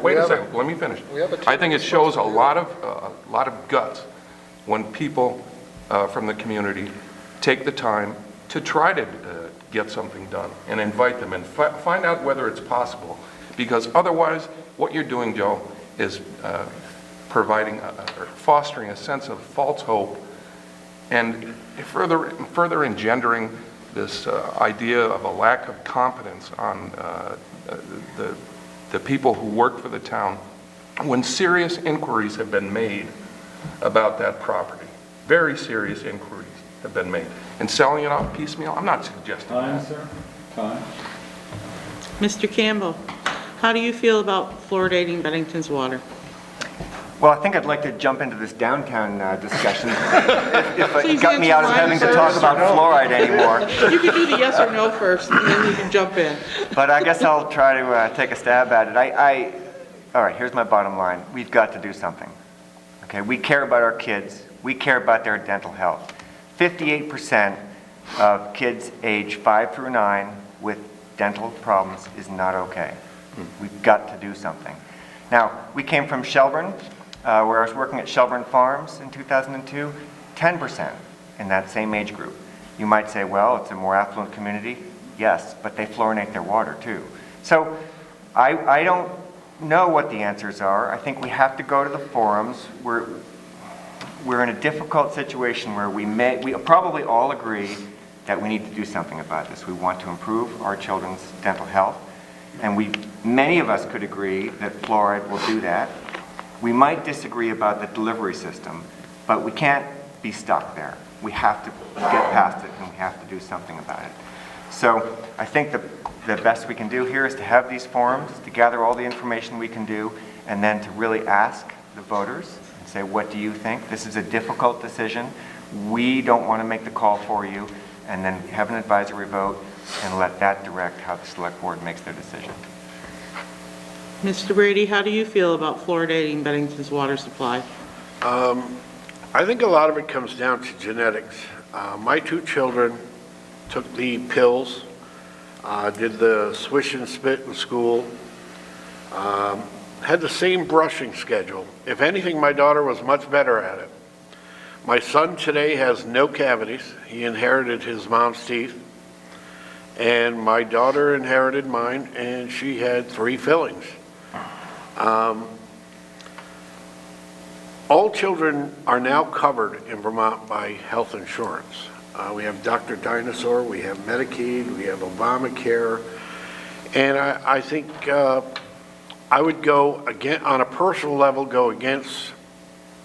Wait a second, let me finish. I think it shows a lot of guts when people from the community take the time to try to get something done and invite them and find out whether it's possible. Because otherwise, what you're doing, Joe, is providing or fostering a sense of false hope and further engendering this idea of a lack of competence on the people who work for the town when serious inquiries have been made about that property. Very serious inquiries have been made. And selling it off piecemeal, I'm not suggesting that. Sir. Time. Mr. Campbell, how do you feel about fluoridating Bennington's water? Well, I think I'd like to jump into this downtown discussion if it Please got me out of answer having mine to talk first. about fluoride anymore. You can do the yes or no first, and then you can jump in. But I guess I'll try to take a stab at it. All right, here's my bottom line. We've got to do something. Okay, we care about our kids. We care about their dental health. 58% of kids age 5 through 9 with dental problems is not okay. We've got to do something. Now, we came from Shelburne, where I was working at Shelburne Farms in 2002, 10% in that same age group. You might say, well, it's a more affluent community. Yes, but they fluorinate their water too. So I don't know what the answers are. I think we have to go to the forums. We're in a difficult situation where we probably all agree that we need to do something about this. We want to improve our children's dental health, and many of us could agree that fluoride will do that. We might disagree about the delivery system, but we can't be stuck there. We have to get past it, and we have to do something about it. So I think the best we can do here is to have these forums, to gather all the information we can do, and then to really ask the voters and say, what do you think? This is a difficult decision. We don't want to make the call for you, and then have an advisory vote and let that direct how the select board makes their decision. Mr. Brady, how do you feel about fluoridating Bennington's water supply? I think a lot of it comes down to genetics. My 2 children took the pills, did the swish and spit in school, had the same brushing schedule. If anything, my daughter was much better at it. My son today has no cavities. He inherited his mom's teeth. And my daughter inherited mine, and she had 3 fillings. All children are now covered in Vermont by health insurance. We have Dr. Dinosaur, we have Medicaid, we have Obamacare, and I think I would go again on a personal level, go against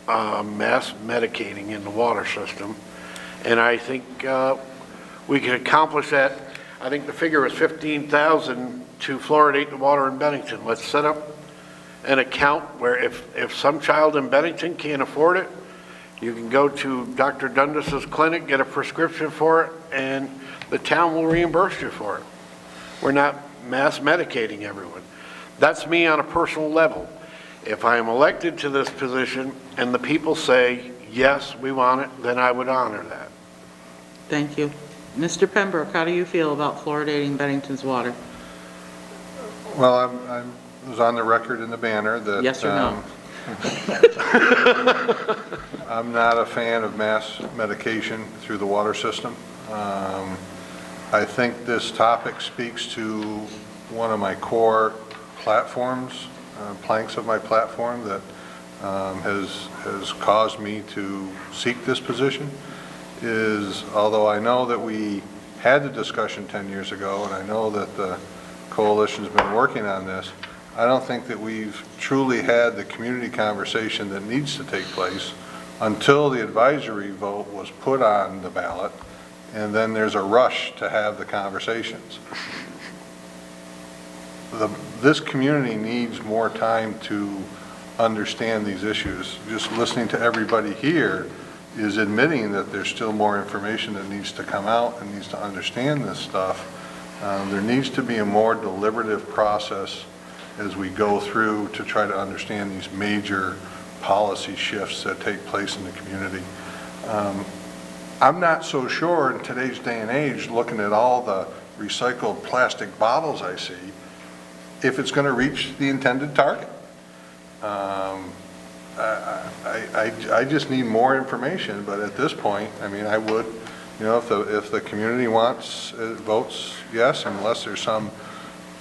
mass medicating in the water system, and I think we can accomplish that. I think the figure is 15,000 to fluoridate the water in Bennington. Let's set up an account where if some child in Bennington can't afford it, you can go to Dr. Dundas's clinic, get a prescription for it, and the town will reimburse you for it. We're not mass medicating everyone. That's me on a personal level. If I am elected to this position and the people say, yes, we want it, then I would honor that. Thank you. Mr. Pembroke, how do you feel about fluoridating Bennington's water? Well, I was on the record in the banner that... Yes or no? I'm not a fan of mass medication through the water system. I think this topic speaks to one of my core platforms, planks of my platform that has caused me to seek this position. Is although I know that we had the discussion 10 years ago, and I know that the coalition's been working on this, I don't think that we've truly had the community conversation that needs to take place until the advisory vote was put on the ballot, and then there's a rush to have the conversations. this community needs more time to understand these issues. Just listening to everybody here is admitting that there's still more information that needs to come out and needs to understand this stuff. There needs to be a more deliberative process as we go through to try to understand these major policy shifts that take place in the community. I'm not so sure in today's day and age, looking at all the recycled plastic bottles I see, if it's going to reach the intended target. I just need more information, but at this point, I mean, I would, you know, if the community votes yes, unless there's some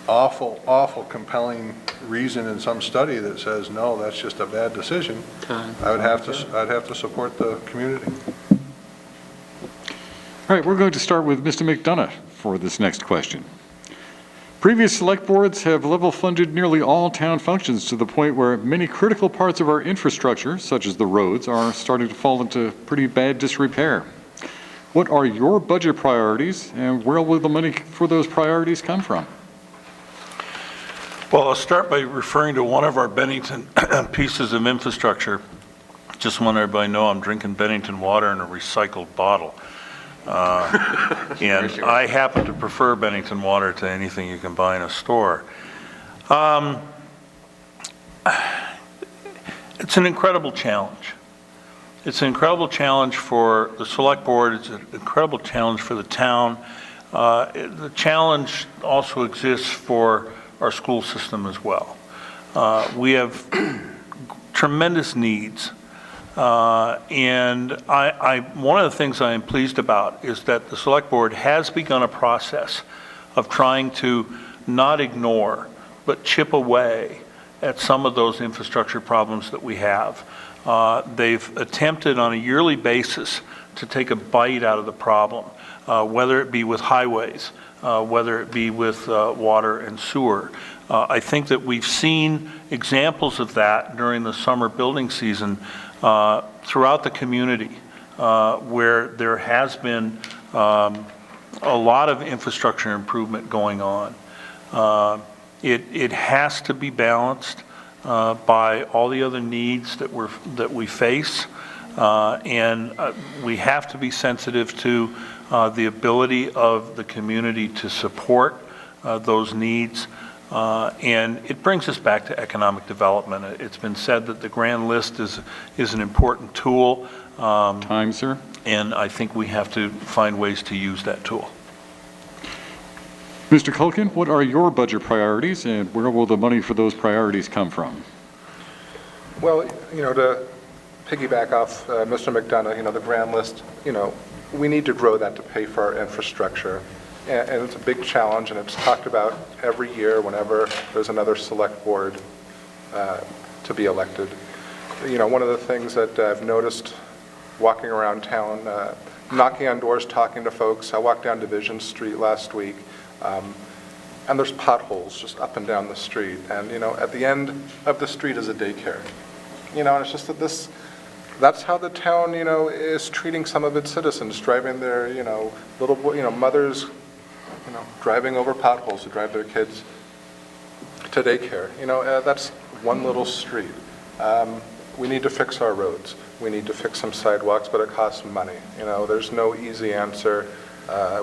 awful compelling reason in some study that says, no, that's just a bad decision, I'd have to support the community. All right, we're going to start with Mr. McDonough for this next question. Previous select boards have level funded nearly all town functions to the point where many critical parts of our infrastructure, such as the roads, are starting to fall into pretty bad disrepair. What are your budget priorities, and where will the money for those priorities come from? Well, I'll start by referring to one of our Bennington pieces of infrastructure. Just want everybody to know I'm drinking Bennington water in a recycled bottle. And I happen to prefer Bennington water to anything you can buy in a store. It's an incredible challenge. It's an incredible challenge for the select board. It's an incredible challenge for the town. The challenge also exists for our school system as well. We have tremendous needs. And one of the things I am pleased about is that the select board has begun a process of trying to not ignore, but chip away at some of those infrastructure problems that we have. They've attempted on a yearly basis to take a bite out of the problem, whether it be with highways, whether it be with water and sewer. I think that we've seen examples of that during the summer building season throughout the community, where there has been a lot of infrastructure improvement going on. It has to be balanced by all the other needs that we face, and we have to be sensitive to the ability of the community to support those needs. And it brings us back to economic development. It's been said that the grand list is an important tool. Time, sir. And I think we have to find ways to use that tool. Mr. Culkin, what are your budget priorities, and where will the money for those priorities come from? Well, you know, to piggyback off Mr. McDonough, you know, the grand list, you know, we need to grow that to pay for our infrastructure. And it's a big challenge, and it's talked about every year whenever there's another select board to be elected. You know, one of the things that I've noticed walking around town, knocking on doors, talking to folks, I walked down Division Street last week, and there's potholes just up and down the street. And, you know, at the end of the street is a daycare. You know, and it's just that that's how the town, you know, is treating some of its citizens, driving their, you know, little boy, you know, mothers, you know, driving over potholes to drive their kids to daycare. You know, that's one little street. We need to fix our roads. We need to fix some sidewalks, but it costs money. You know, there's no easy answer.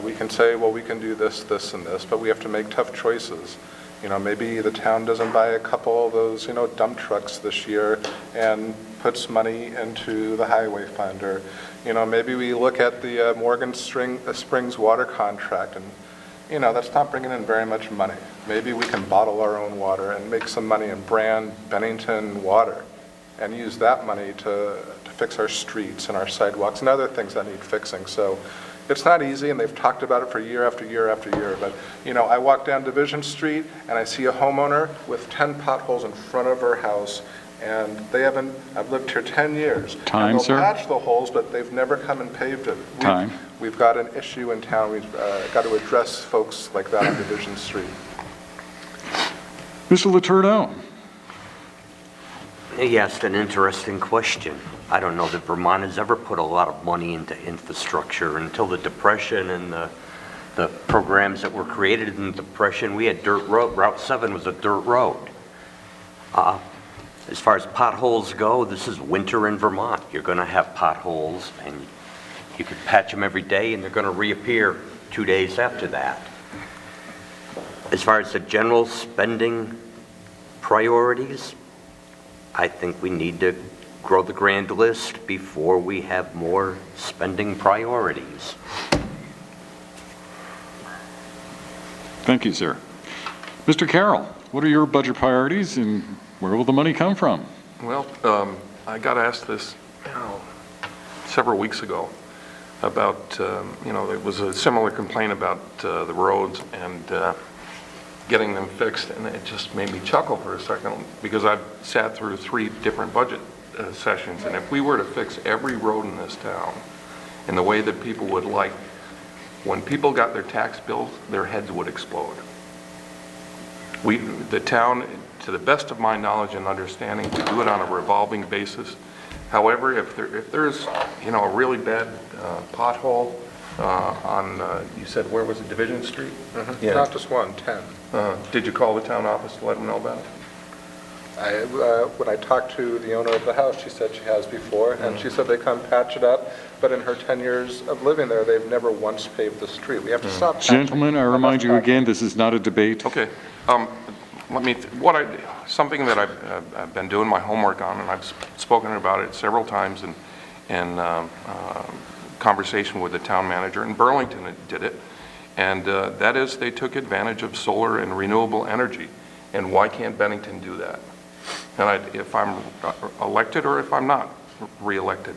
We can say, well, we can do this, this, and this, but we have to make tough choices. You know, maybe the town doesn't buy a couple of those, you know, dump trucks this year and puts money into the highway fund. Or, you know, maybe we look at the Morgan Springs water contract, and, you know, that's not bringing in very much money. Maybe we can bottle our own water and make some money and brand Bennington water and use that money to fix our streets and our sidewalks and other things that need fixing. So it's not easy, and they've talked about it for year after year after year. But, you know, I walk down Division Street and I see a homeowner with 10 potholes in front of her house, and I've lived here 10 years. Time, and they'll sir. patch the holes, but they've never come and paved it. Time. We've got an issue in town. We've got to address folks like that on Division Street. Mr. Letourneau. He asked an interesting question. I don't know that Vermont has ever put a lot of money into infrastructure until the Depression and the the programs that were created in the Depression, we had dirt road. Route 7 was a dirt road. As far as potholes go, this is winter in Vermont. You're going to have potholes, and you could patch them every day, and they're going to reappear 2 days after that. As far as the general spending priorities, I think we need to grow the grand list before we have more spending priorities. Thank you, sir. Mr. Carroll, what are your budget priorities and where will the money come from? Well, I got asked this several weeks ago about, there was a similar complaint about the roads and getting them fixed, and it just made me chuckle for a second because I've sat through 3 different budget sessions, and if we were to fix every road in this town in the way that people would like, when people got their tax bills, their heads would explode. The town, to the best of my knowledge and understanding, we do it on a revolving basis. However, if there's a really bad pothole on, you said, where was it, Division Street? Mm-hmm. Yeah. Not just 1, 10. Did you call the town office to let them know about it? When I talked to the owner of the house, she said she has before, and she said they come patch it up, but in her 10 years of living there, they've never once paved the street. We have to stop patching. Gentlemen, I remind you again, this is not a debate. Okay. Something that I've been doing my homework on, and I've spoken about it several times in conversation with the town manager, and Burlington did it, and that is they took advantage of solar and renewable energy. And why can't Bennington do that? And if I'm elected or if I'm not re-elected,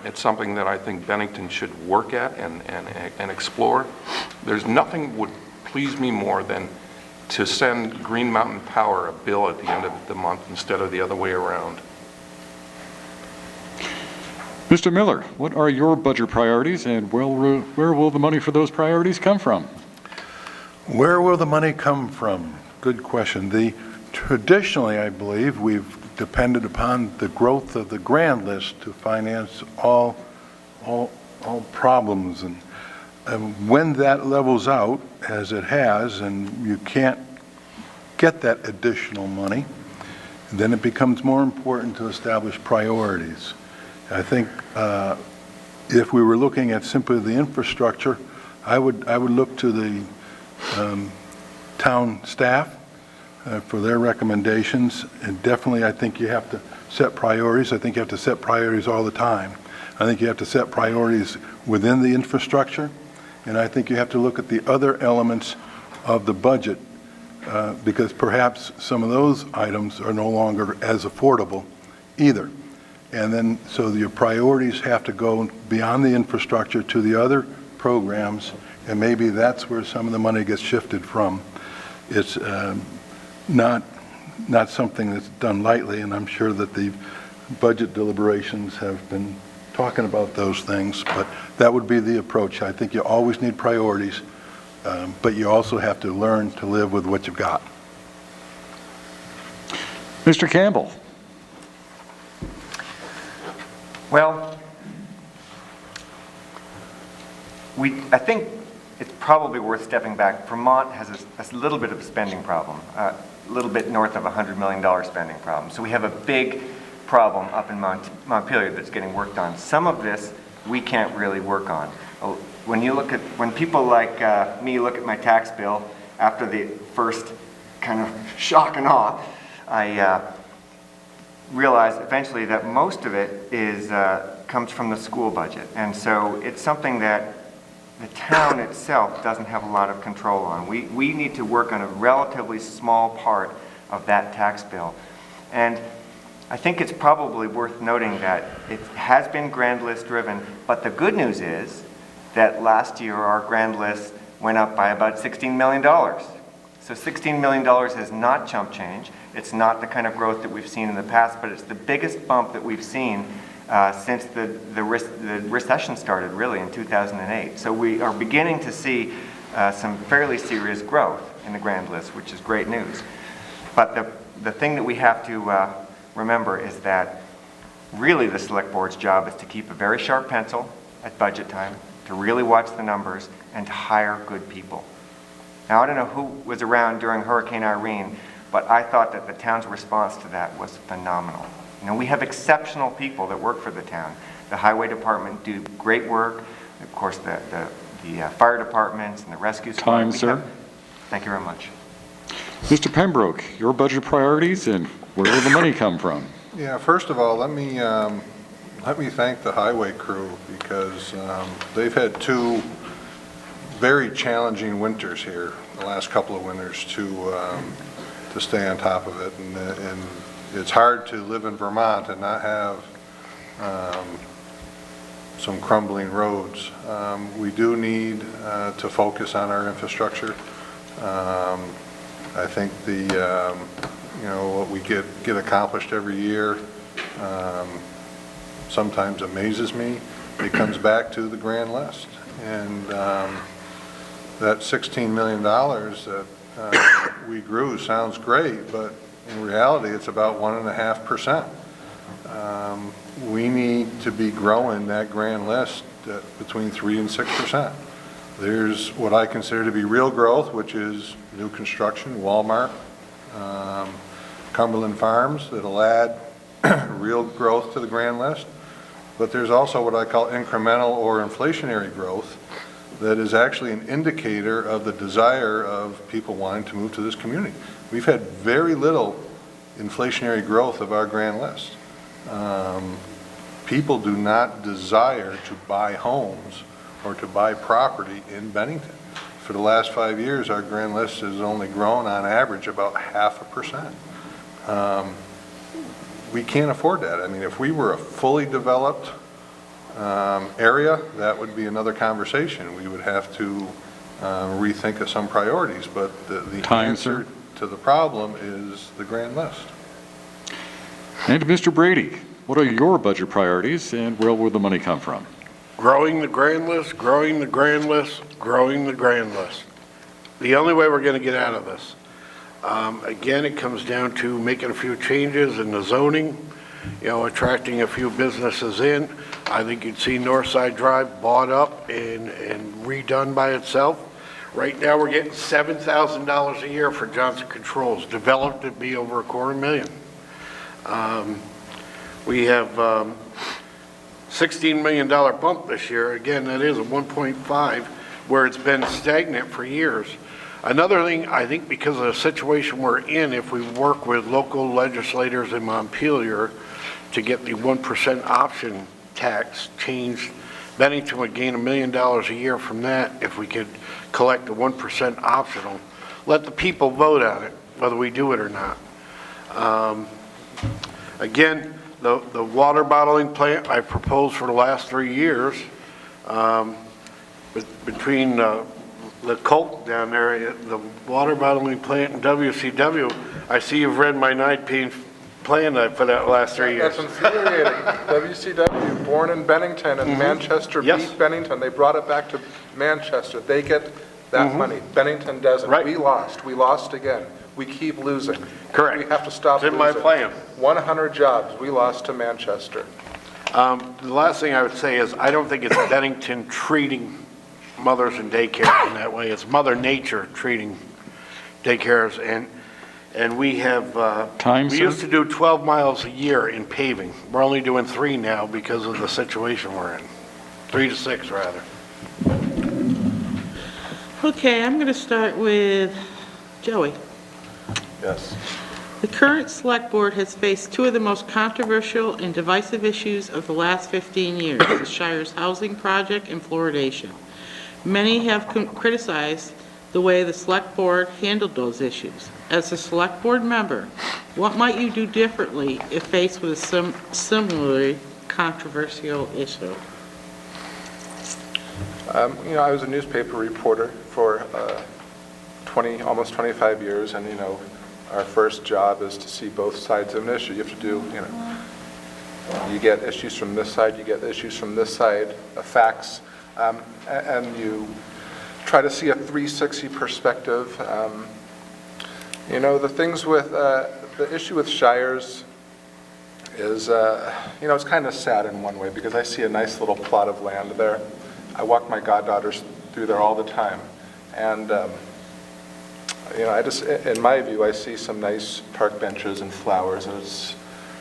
it's something that I think Bennington should work at and explore. There's nothing would please me more than to send Green Mountain Power a bill at the end of the month instead of the other way around. Mr. Miller, what are your budget priorities and where will the money for those priorities come from? Where will the money come from? Good question. Traditionally, I believe, we've depended upon the growth of the grand list to finance all problems. And when that levels out, as it has, and you can't get that additional money, then it becomes more important to establish priorities. I think if we were looking at simply the infrastructure, I would look to the town staff for their recommendations, and definitely I think you have to set priorities. I think you have to set priorities all the time. I think you have to set priorities within the infrastructure, and I think you have to look at the other elements of the budget because perhaps some of those items are no longer as affordable either. And then, so your priorities have to go beyond the infrastructure to the other programs, and maybe that's where some of the money gets shifted from. It's not something that's done lightly, and I'm sure that the budget deliberations have been talking about those things, but that would be the approach. I think you always need priorities, but you also have to learn to live with what you've got. Mr. Campbell. Well, I think it's probably worth stepping back. Vermont has a little bit of a spending problem, a little bit north of $100 million spending problem. So we have a big problem up in Montpelier that's getting worked on. Some of this we can't really work on. When people like me look at my tax bill after the first kind of shock and awe, I realize eventually that most of it comes from the school budget. And so it's something that the town itself doesn't have a lot of control on. We need to work on a relatively small part of that tax bill. And I think it's probably worth noting that it has been grand list driven, but the good news is that last year our grand list went up by about $16 million. So $16 million is not chump change. It's not the kind of growth that we've seen in the past, but it's the biggest bump that we've seen since the recession started, really, in 2008. So we are beginning to see some fairly serious growth in the grand list, which is great news. But the thing that we have to remember is that really the select board's job is to keep a very sharp pencil at budget time, to really watch the numbers and to hire good people. Now, I don't know who was around during Hurricane Irene, but I thought that the town's response to that was phenomenal. You know, we have exceptional people that work for the town. The highway department do great work. Of course, the fire departments and the rescue squad. Time, sir. Thank you very much. Mr. Pembroke, your budget priorities and where will the money come from? Yeah, first of all, let me thank the highway crew because they've had 2 very challenging winters here, the last couple of winters, to stay on top of it. And it's hard to live in Vermont and not have some crumbling roads. We do need to focus on our infrastructure. I think what we get accomplished every year sometimes amazes me. It comes back to the grand list. And that $16 million that we grew sounds great, but in reality, it's about 1.5%. We need to be growing that grand list between 3 and 6%. There's what I consider to be real growth, which is new construction, Walmart, Cumberland Farms, that'll add real growth to the grand list. But there's also what I call incremental or inflationary growth that is actually an indicator of the desire of people wanting to move to this community. We've had very little inflationary growth of our grand list. People do not desire to buy homes or to buy property in Bennington. For the last 5 years, our grand list has only grown on average about 0.5%. We can't afford that. I mean, if we were a fully developed area, that would be another conversation. We would have to rethink of some priorities, but the Time, answer sir. to the problem is the grand list. And Mr. Brady, what are your budget priorities and where will the money come from? Growing the grand list, growing the grand list, growing the grand list. The only way we're going to get out of this. Again, it comes down to making a few changes in the zoning, attracting a few businesses in. I think you'd see Northside Drive bought up and redone by itself. Right now, we're getting $7,000 a year for Johnson Controls, developed to be over $250,000. We have $16 million bump this year. Again, that is a 1.5, where it's been stagnant for years. Another thing, I think because of the situation we're in, if we work with local legislators in Montpelier to get the 1% option tax changed, Bennington would gain $1 million a year from that if we could collect the 1% optional. Let the people vote on it, whether we do it or not. Again, the water bottling plant I proposed for the last 3 years, between the Coke down there, the water bottling plant and WCW, I see you've read my 9-page plan for that last 3 years. That's infuriating. WCW, born in Bennington, and Manchester Yes. beat Bennington. They brought it back to Manchester. They get that money. Bennington doesn't. Right. We lost. We lost again. We keep losing. Correct. We have to stop It's in losing. my plan. 100 jobs. We lost to Manchester. The last thing I would say is I don't think it's Bennington treating mothers and daycares in that way. It's Mother Nature treating daycares, and we have, Time, we sir? used to do 12 miles a year in paving. We're only doing 3 now because of the situation we're in. 3 to 6, rather. Okay, I'm going to start with Joey. Yes. The current select board has faced 2 of the most controversial and divisive issues of the last 15 years, the Shire's housing project and fluoridation. Many have criticized the way the select board handled those issues. As a select board member, what might you do differently if faced with a similarly controversial issue? I was a newspaper reporter for almost 25 years, and, our first job is to see both sides of an issue. You have to do, you get issues from this side, you get issues from this side, facts, and you try to see a 360 perspective. The things with, the issue with Shires is, it's kind of sad in one way, because I see a nice little plot of land there. I walk my goddaughters through there all the time. And, I just, in my view, I see some nice park benches and flowers as,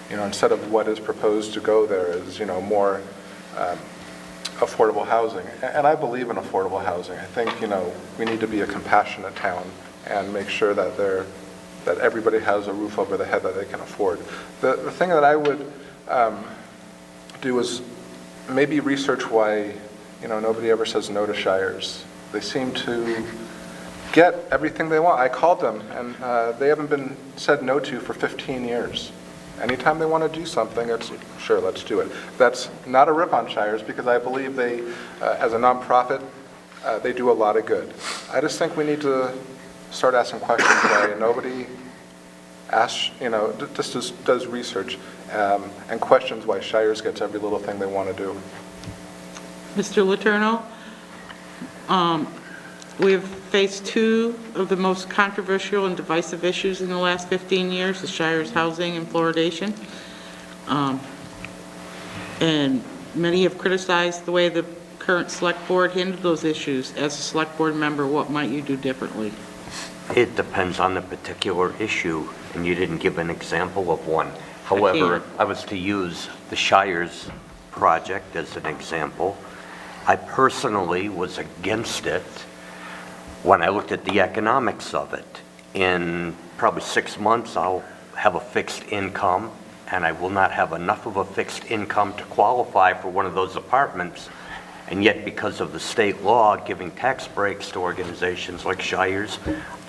instead of what is proposed to go there is, more affordable housing. And I believe in affordable housing. I think, we need to be a compassionate town and make sure that that everybody has a roof over the head that they can afford. The thing that I would do is maybe research why, nobody ever says no to shires. They seem to get everything they want. I called them, and they haven't been said no to for 15 years. Anytime they want to do something, it's, sure, let's do it. That's not a rip on shires, because I believe they, as a nonprofit, they do a lot of good. I just think we need to start asking questions why nobody asks, just does research and questions why shires gets every little thing they want to do. Mr. Letourneau, we have faced two of the most controversial and divisive issues in the last 15 years, the Shire's housing and fluoridation. And many have criticized the way the current select board handled those issues. As a select board member, what might you do differently? It depends on the particular issue, and you didn't give an example of one. However, if I was to use the Shire's project as an example, I personally was against it when I looked at the economics of it. In probably 6 months, I'll have a fixed income, and I will not have enough of a fixed income to qualify for one of those apartments. And yet, because of the state law giving tax breaks to organizations like Shires,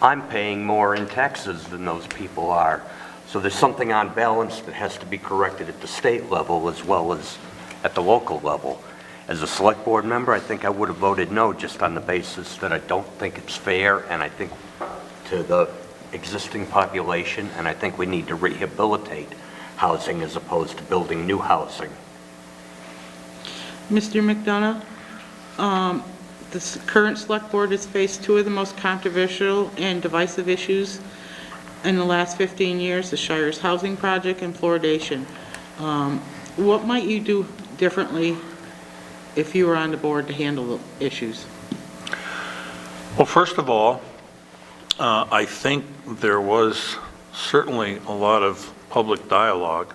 I'm paying more in taxes than those people are. So there's something on balance that has to be corrected at the state level as well as at the local level. As a select board member, I think I would have voted no, just on the basis that I don't think it's fair, and I think to the existing population, and I think we need to rehabilitate housing as opposed to building new housing. Mr. McDonough, the current select board has faced two of the most controversial and divisive issues in the last 15 years, the Shire's housing project and fluoridation. What might you do differently if you were on the board to handle the issues? Well, first of all, I think there was certainly a lot of public dialogue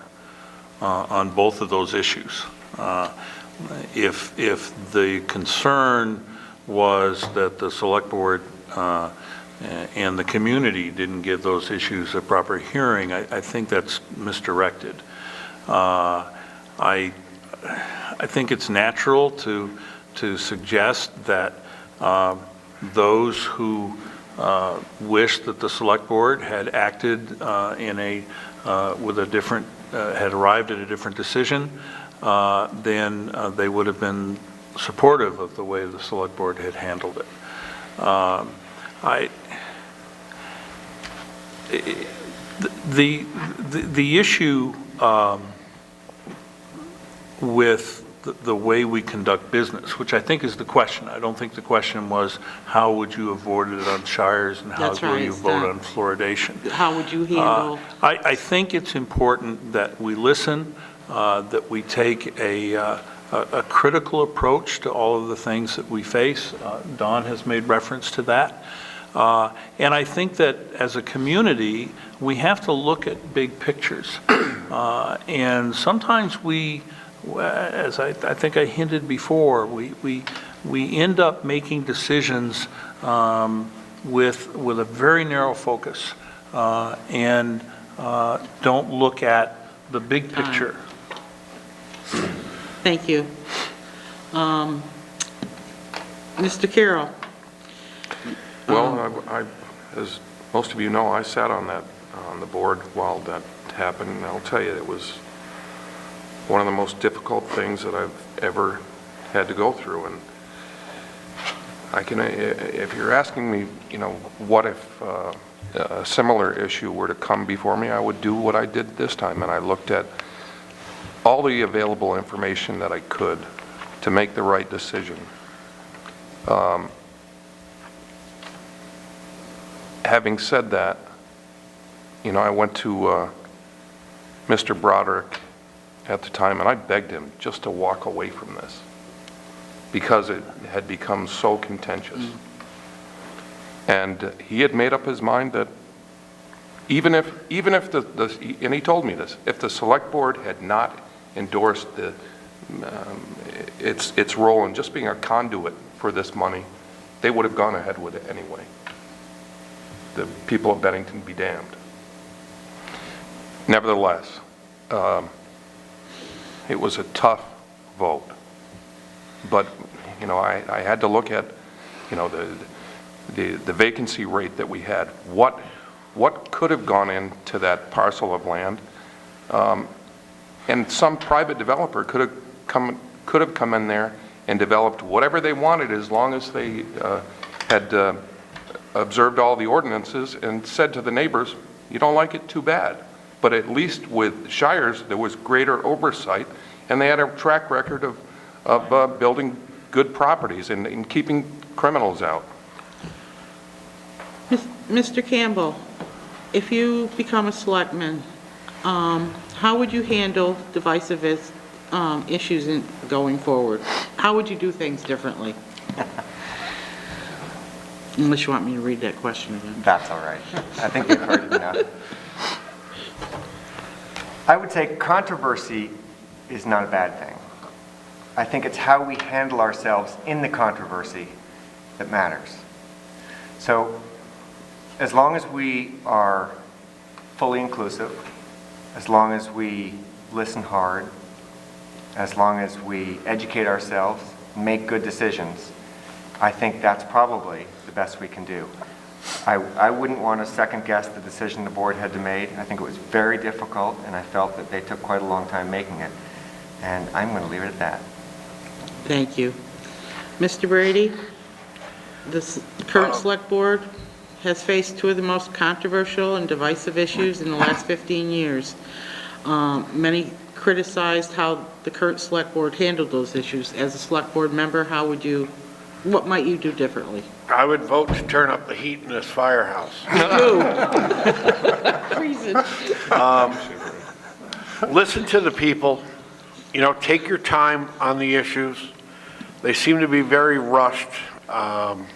on both of those issues. If the concern was that the select board and the community didn't give those issues a proper hearing, I think that's misdirected. I think it's natural to suggest that those who wish that the select board had acted with a different, had arrived at a different decision, then they would have been supportive of the way the select board had handled it. The issue with the way we conduct business, which I think is the question. I don't think the question was how would you have voted on Shires and how will you vote on fluoridation. How would you handle? I think it's important that we listen, that we take a critical approach to all of the things that we face. Don has made reference to that. And I think that as a community, we have to look at big pictures. And sometimes we, as I think I hinted before, we end up making decisions with a very narrow focus and don't look at the big picture. Thank you. Mr. Carroll. Well, as most of you know, I sat on the board while that happened, and I'll tell you, it was one of the most difficult things that I've ever had to go through. And I can, if you're asking me, what if a similar issue were to come before me, I would do what I did this time, and I looked at all the available information that I could to make the right decision. Having said that, I went to Mr. Broderick at the time, and I begged him just to walk away from this. because it had become so contentious. And he had made up his mind that even if and he told me this, if the select board had not endorsed its role in just being a conduit for this money, they would have gone ahead with it anyway. The people of Bennington be damned. Nevertheless, it was a tough vote. But, you know, I had to look at, you know, the vacancy rate that we had. What could have gone into that parcel of land? And some private developer could have come in there and developed whatever they wanted, as long as they had observed all the ordinances and said to the neighbors, you don't like it, too bad. But at least with Shires, there was greater oversight, and they had a track record of building good properties and keeping criminals out. Mr. Campbell, if you become a selectman, how would you handle divisive issues going forward? How would you do things differently? Unless you want me to read that question again. That's all right. I think you've heard it enough. I would say controversy is not a bad thing. I think it's how we handle ourselves in the controversy that matters. So as long as we are fully inclusive, as long as we listen hard, as long as we educate ourselves, make good decisions, I think that's probably the best we can do. I wouldn't want to second guess the decision the board had to make. I think it was very difficult, and I felt that they took quite a long time making it. And I'm going to leave it at that. Thank you. Mr. Brady, the current select board has faced two of the most controversial and divisive issues in the last 15 years. Many criticized how the current select board handled those issues. As a select board member, what might you do differently? I would vote to turn up the heat in this firehouse. Reason. Listen to the people, you know, take your time on the issues. They seem to be very rushed. The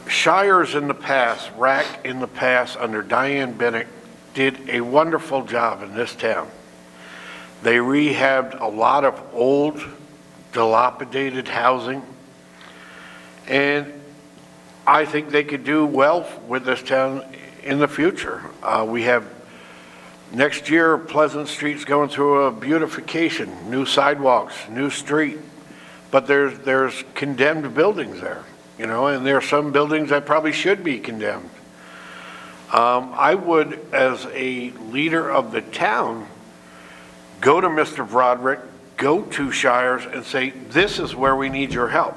Shires in the past, RAC in the past, under Diane Bennett, did a wonderful job in this town. They rehabbed a lot of old, dilapidated housing, and I think they could do well with this town in the future. We have, next year, Pleasant Street's going through a beautification, new sidewalks, new street, but there's condemned buildings there, you know, and there are some buildings that probably should be condemned. I would, as a leader of the town, go to Mr. Broderick, go to Shires and say, this is where we need your help.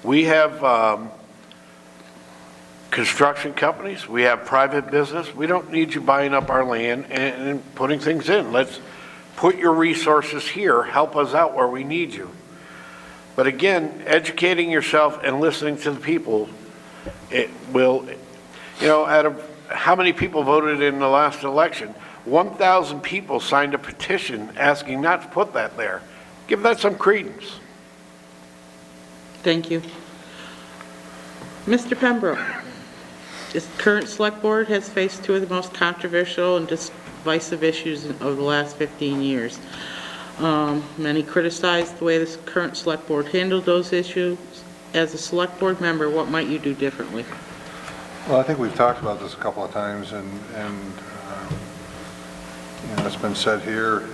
We have construction companies, we have private business. We don't need you buying up our land and putting things in. Let's put your resources here, help us out where we need you. But again, educating yourself and listening to the people, it will, you know, out of how many people voted in the last election? 1,000 people signed a petition asking not to put that there. Give that some credence. Thank you. Mr. Pembroke, this current select board has faced two of the most controversial and divisive issues of the last 15 years. Many criticized the way this current select board handled those issues. As a select board member, what might you do differently? Well, I think we've talked about this a couple of times, and you know, it's been said here,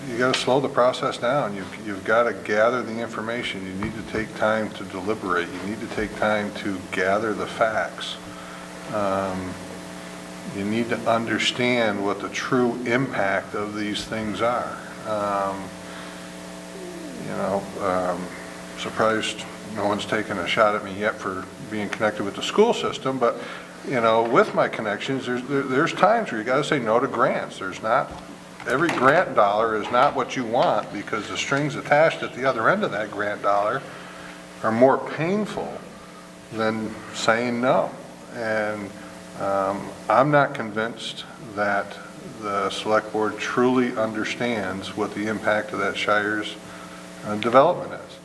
you got to slow the process down. You've got to gather the information. You need to take time to deliberate. You need to take time to gather the facts. You need to understand what the true impact of these things are. Surprised no one's taken a shot at me yet for being connected with the school system, but you know, with my connections, there's times where you got to say no to grants. Every grant dollar is not what you want, because the strings attached at the other end of that grant dollar are more painful than saying no. And I'm not convinced that the select board truly understands what the impact of that Shires development is.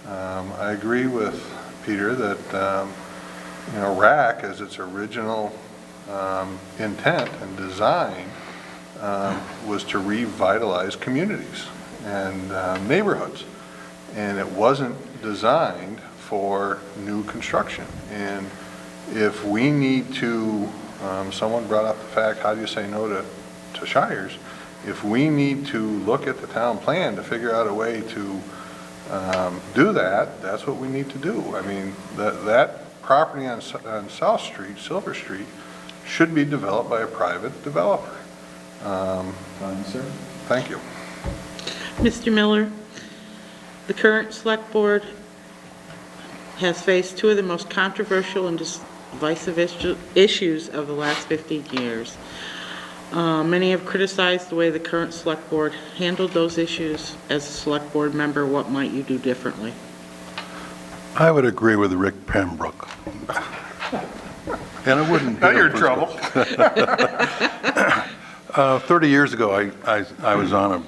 I agree with Peter that, RAC, as its original intent and design, was to revitalize communities and neighborhoods. And it wasn't designed for new construction. And if we need to, someone brought up the fact, how do you say no to shires? If we need to look at the town plan to figure out a way to do that, that's what we need to do. I mean, that property on South Street, Silver Street, should be developed by a private developer. Thank you. Mr. Miller, the current select board has faced two of the most controversial and divisive issues of the last 15 years. Many have criticized the way the current select board handled those issues. As a select board member, what might you do differently? I would agree with Rick Pembroke. And I wouldn't. Now you're in trouble. 30 years ago, I was on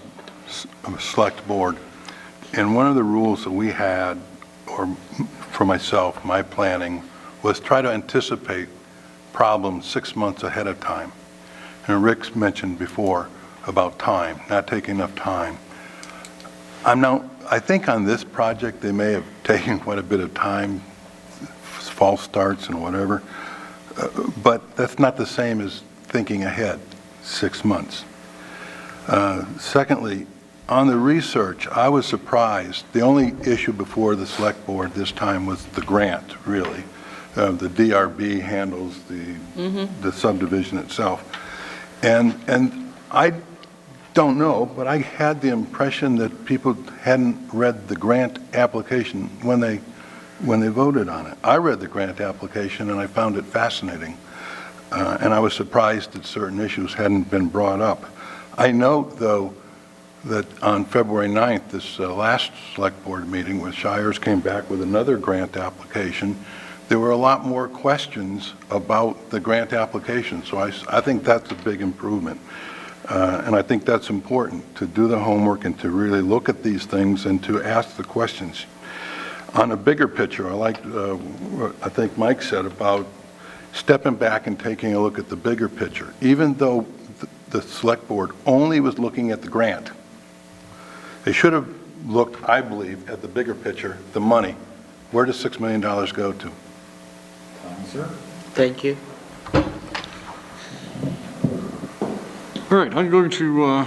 a select board, and one of the rules that we had, or for myself, my planning, was try to anticipate problems 6 months ahead of time. And Rick's mentioned before about time, not taking enough time. I think on this project, they may have taken quite a bit of time, false starts and whatever, but that's not the same as thinking ahead 6 months. Secondly, on the research, I was surprised. The only issue before the select board this time was the grant, really. The DRB handles the subdivision itself. And I don't know, but I had the impression that people hadn't read the grant application when they voted on it. I read the grant application and I found it fascinating. And I was surprised that certain issues hadn't been brought up. I note, though, that on February 9th, this last select board meeting, when Shires came back with another grant application, there were a lot more questions about the grant application. So I think that's a big improvement. And I think that's important, to do the homework and to really look at these things and to ask the questions. On a bigger picture, I like what I think Mike said about stepping back and taking a look at the bigger picture. Even though the select board only was looking at the grant, they should have looked, I believe, at the bigger picture, the money. Where does $6 million go to? Thank you. All right, I'm going to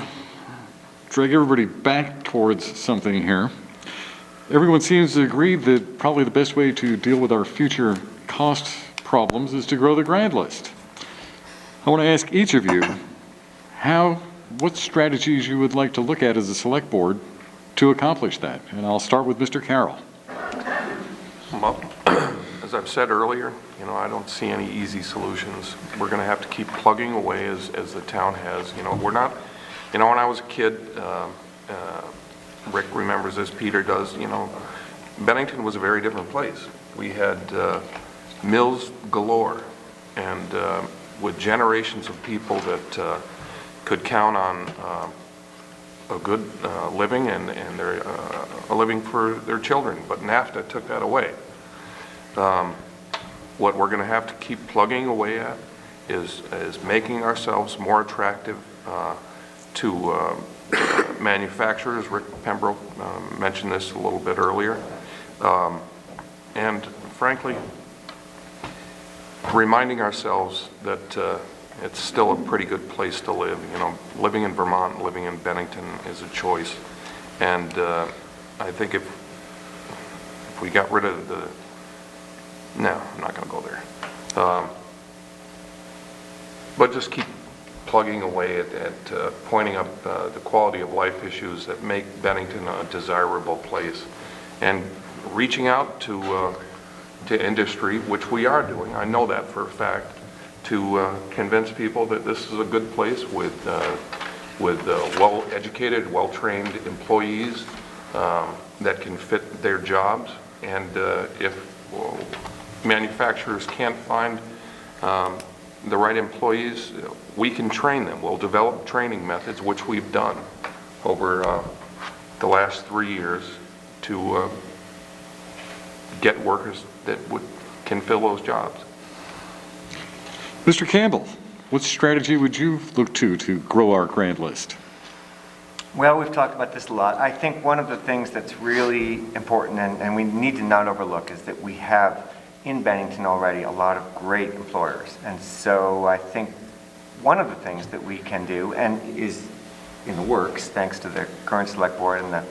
drag everybody back towards something here. Everyone seems to agree that probably the best way to deal with our future cost problems is to grow the grant list. I want to ask each of you what strategies you would like to look at as a select board to accomplish that. And I'll start with Mr. Carroll. Well, as I've said earlier, I don't see any easy solutions. We're going to have to keep plugging away as the town has. We're not, when I was a kid, Rick remembers this, Peter does, Bennington was a very different place. We had mills galore, and with generations of people that could count on a good living and a living for their children, but NAFTA took that away. What we're going to have to keep plugging away at is making ourselves more attractive to manufacturers. Rick Pembroke mentioned this a little bit earlier. And frankly, reminding ourselves that it's still a pretty good place to live. Living in Vermont, living in Bennington is a choice. And I think if we got rid of no, I'm not going to go there. But just keep plugging away at pointing up the quality of life issues that make Bennington a desirable place, and reaching out to industry, which we are doing. I know that for a fact, to convince people that this is a good place with well-educated, well-trained employees that can fit their jobs. And if manufacturers can't find the right employees, we can train them. We'll develop training methods, which we've done over the last 3 years, to get workers that can fill those jobs. Mr. Campbell, what strategy would you look to grow our grand list? Well, we've talked about this a lot. I think one of the things that's really important and we need to not overlook is that we have in Bennington already a lot of great employers. And so I think one of the things that we can do, and is in the works thanks to the current select board and the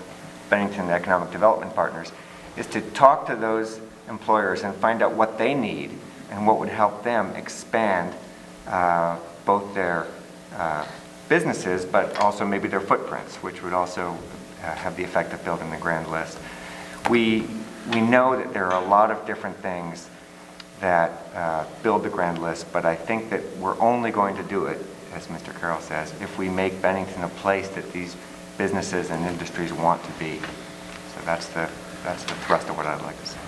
Bennington Economic Development Partners, is to talk to those employers and find out what they need and what would help them expand both their businesses, but also maybe their footprints, which would also have the effect of building the grand list. We know that there are a lot of different things that build the grand list, but I think that we're only going to do it, as Mr. Carroll says, if we make Bennington a place that these businesses and industries want to be. So that's the thrust of what I'd like to say.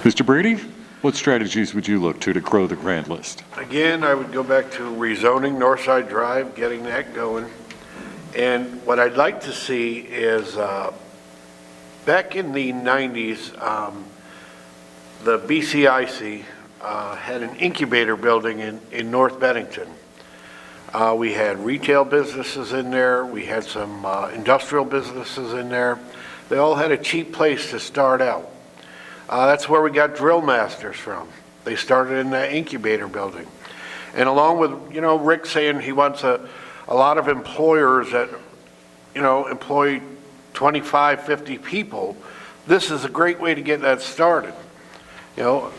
Mr. Brady, what strategies would you look to grow the grand list? Again, I would go back to rezoning Northside Drive, getting that going. And what I'd like to see is, back in the 90s, the BCIC had an incubator building in North Bennington. We had retail businesses in there. We had some industrial businesses in there. They all had a cheap place to start out. That's where we got drill masters from. They started in that incubator building. And along with, Rick saying he wants a lot of employers that, employ 25, 50 people, this is a great way to get that started.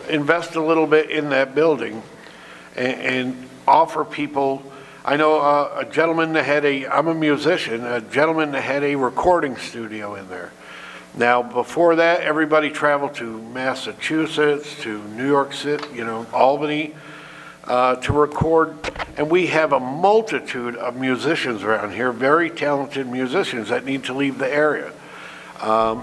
Invest a little bit in that building and offer people. I know a gentleman that had I'm a musician, a gentleman that had a recording studio in there. Now, before that, everybody traveled to Massachusetts, to New York City, Albany, to record. And we have a multitude of musicians around here, very talented musicians that need to leave the area. A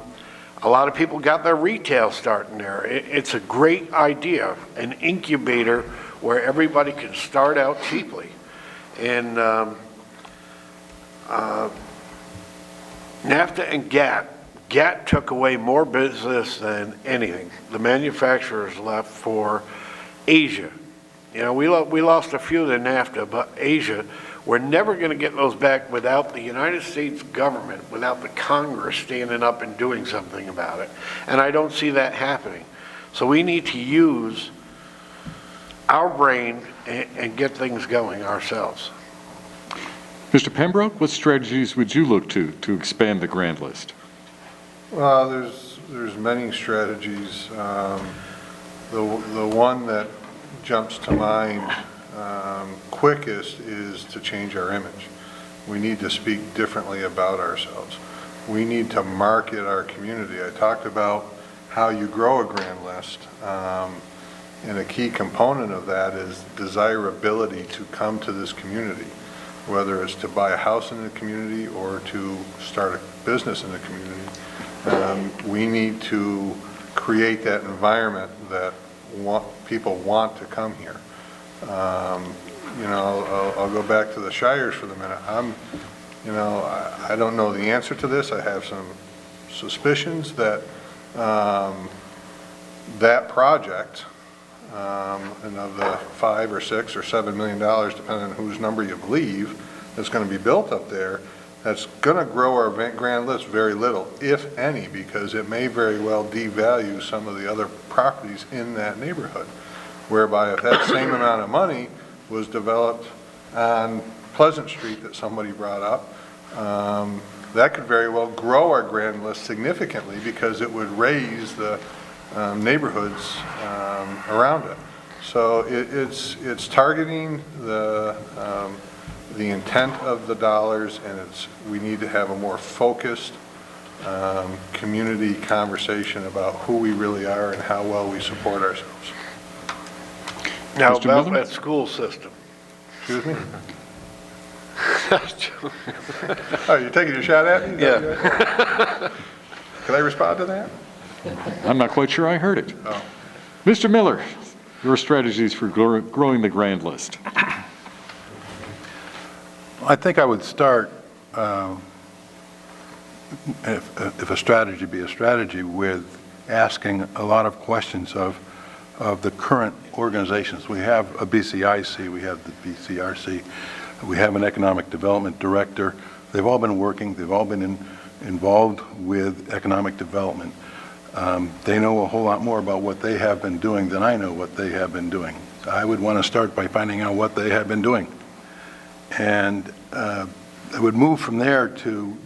lot of people got their retail starting there. It's a great idea, an incubator where everybody can start out cheaply. And NAFTA and GATT took away more business than anything. The manufacturers left for Asia. We lost a few to NAFTA, but Asia, we're never going to get those back without the United States government, without the Congress standing up and doing something about it. And I don't see that happening. So we need to use our brain and get things going ourselves. Mr. Pembroke, what strategies would you look to expand the grand list? Well, there's many strategies. The one that jumps to mind quickest is to change our image. We need to speak differently about ourselves. We need to market our community. I talked about how you grow a grand list, and a key component of that is desirability to come to this community, whether it's to buy a house in the community or to start a business in the community. We need to create that environment that people want to come here. I'll go back to the Shires for the minute. I don't know the answer to this. I have some suspicions that that project, and of the $5 or $6 or $7 million, depending on whose number you believe, that's going to be built up there, that's going to grow our grand list very little, if any, because it may very well devalue some of the other properties in that neighborhood. Whereby if that same amount of money was developed on Pleasant Street that somebody brought up, that could very well grow our grand list significantly because it would raise the neighborhoods around it. So it's targeting the intent of the dollars, and we need to have a more focused community conversation about who we really are and how well we support ourselves. Now, Mr. about Miller? that school system. Excuse me? Oh, you're taking your shot at me? Yeah. Can I respond to that? I'm not quite sure I heard it. Oh. Mr. Miller, your strategies for growing the grand list. I think I would start if a strategy be a strategy, with asking a lot of questions of the current organizations. We have a BCIC, we have the BCRC, we have an economic development director. They've all been working, they've all been involved with economic development. They know a whole lot more about what they have been doing than I know what they have been doing. I would want to start by finding out what they have been doing. And I would move from there to,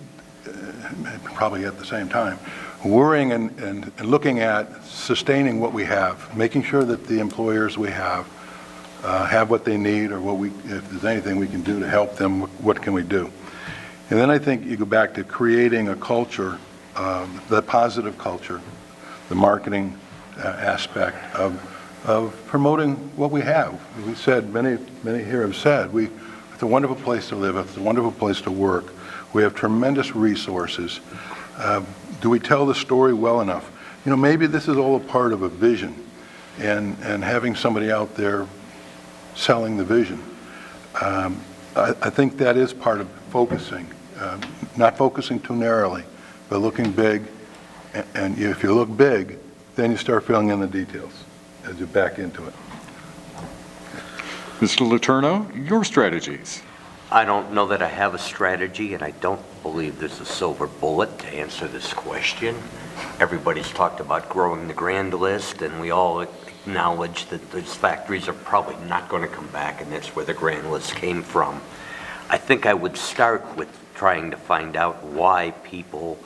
probably at the same time, worrying and looking at sustaining what we have, making sure that the employers we have what they need, or if there's anything we can do to help them, what can we do? And then I think you go back to creating a culture, the positive culture, the marketing aspect of promoting what we have. We said, many here have said, it's a wonderful place to live, it's a wonderful place to work. We have tremendous resources. Do we tell the story well enough? You know, maybe this is all a part of a vision, and having somebody out there selling the vision. I think that is part of focusing, not focusing too narrowly, but looking big. And if you look big, then you start filling in the details as you back into it. Mr. Letourneau, your strategies. I don't know that I have a strategy, and I don't believe there's a silver bullet to answer this question. Everybody's talked about growing the grand list, and we all acknowledge that those factories are probably not going to come back, and that's where the grand list came from. I think I would start with trying to find out why people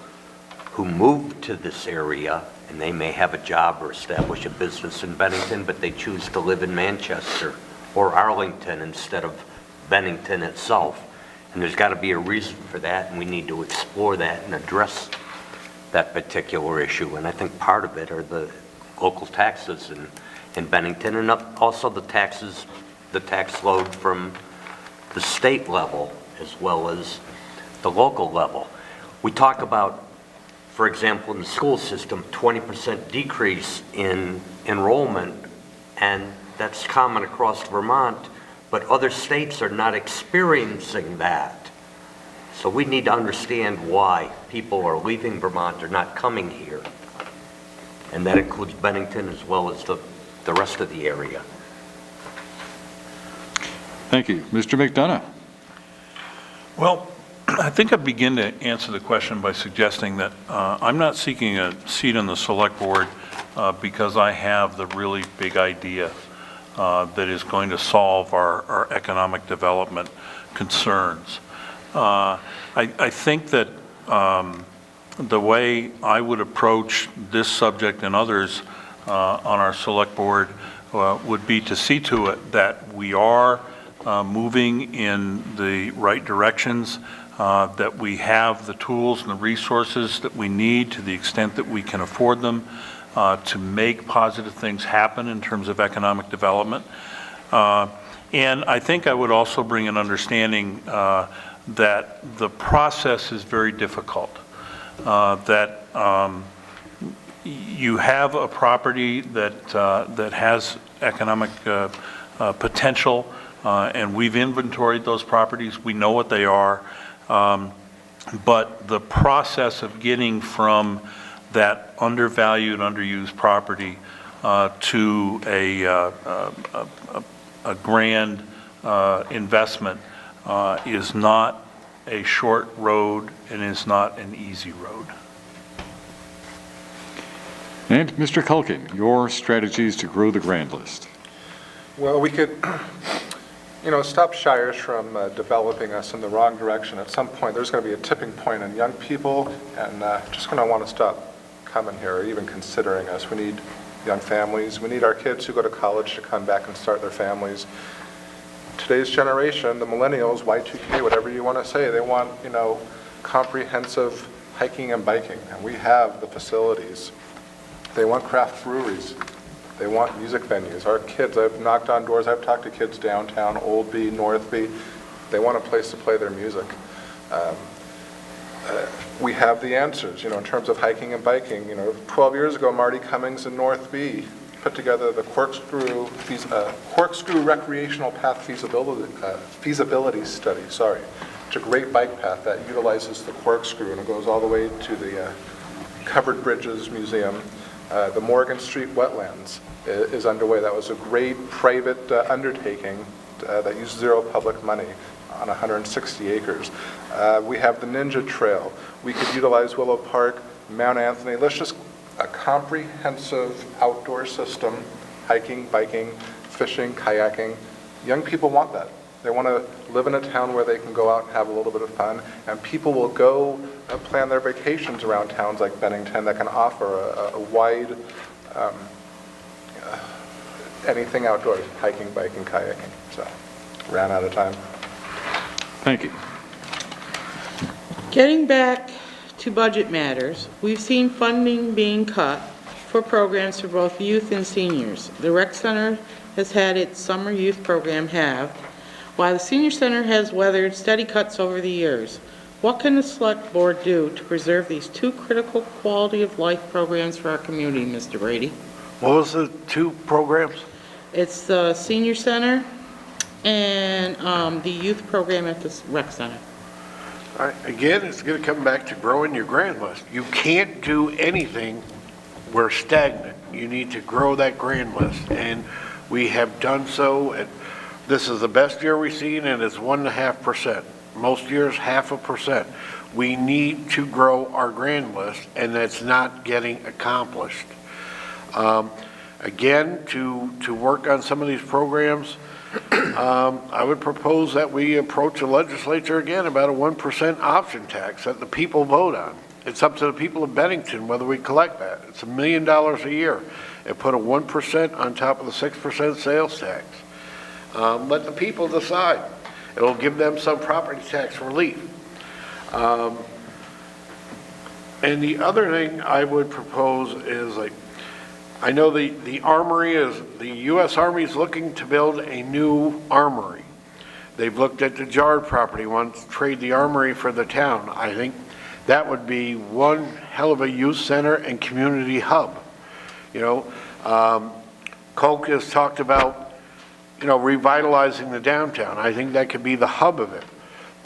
who move to this area, and they may have a job or establish a business in Bennington, but they choose to live in Manchester or Arlington instead of Bennington itself. And there's got to be a reason for that, and we need to explore that and address that particular issue. And I think part of it are the local taxes in Bennington, and also the tax load from the state level as well as the local level. We talk about, for example, in the school system, 20% decrease in enrollment, and that's common across Vermont, but other states are not experiencing that. So we need to understand why people are leaving Vermont or not coming here. And that includes Bennington as well as the rest of the area. Thank you. Mr. McDonough. Well, I think I'd begin to answer the question by suggesting that I'm not seeking a seat on the select board because I have the really big idea that is going to solve our economic development concerns. I think that the way I would approach this subject and others on our select board would be to see to it that we are moving in the right directions, that we have the tools and the resources that we need to the extent that we can afford them to make positive things happen in terms of economic development. And I think I would also bring an understanding that the process is very difficult, that you have a property that has economic potential, and we've inventoried those properties. We know what they are, but the process of getting from that undervalued, underused property to a grand investment is not a short road and is not an easy road. And Mr. Culkin, your strategies to grow the grand list. Well, we could, stop Shires from developing us in the wrong direction. At some point, there's going to be a tipping point, and young people and just going to want to stop coming here or even considering us. We need young families. We need our kids who go to college to come back and start their families. Today's generation, the millennials, Y2K, whatever you want to say, they want, comprehensive hiking and biking, and we have the facilities. They want craft breweries. They want music venues. Our kids, I've knocked on doors, I've talked to kids downtown, Oldby, Northby. They want a place to play their music. We have the answers, in terms of hiking and biking. 12 years ago, Marty Cummings in Northby put together the Corkscrew Recreational Path Feasibility Study, It's a great bike path that utilizes the corkscrew, and it goes all the way to the Covered Bridges Museum. The Morgan Street Wetlands is underway. That was a great private undertaking that used zero public money on 160 acres. We have the Ninja Trail. We could utilize Willow Park, Mount Anthony. Let's just a comprehensive outdoor system, hiking, biking, fishing, kayaking. Young people want that. They want to live in a town where they can go out and have a little bit of fun, and people will go plan their vacations around towns like Bennington that can offer a wide anything outdoors, hiking, biking, kayaking. So, ran out of time. Thank you. Getting back to budget matters, we've seen funding being cut for programs for both youth and seniors. The rec center has had its summer youth program halved, while the senior center has weathered steady cuts over the years. What can the select board do to preserve these two critical quality of life programs for our community, Mr. Brady? What was the two programs? It's the senior center and the youth program at the rec center. All right, again, it's going to come back to growing your grand list. You can't do anything, we're stagnant. You need to grow that grand list, and we have done so. This is the best year we've seen, and it's 1.5%. Most years, 0.5%. We need to grow our grand list, and that's not getting accomplished. Again, to work on some of these programs, I would propose that we approach the legislature again about a 1% option tax that the people vote on. It's up to the people of Bennington whether we collect that. It's $1 million a year. And put a 1% on top of the 6% sales tax. Let the people decide. It'll give them some property tax relief. And the other thing I would propose is, like, I know the Armory the U.S. Army is looking to build a new armory. They've looked at the Jard property, want to trade the Armory for the town. I think that would be one hell of a youth center and community hub. You know, Coke has talked about, you know, revitalizing the downtown. I think that could be the hub of it.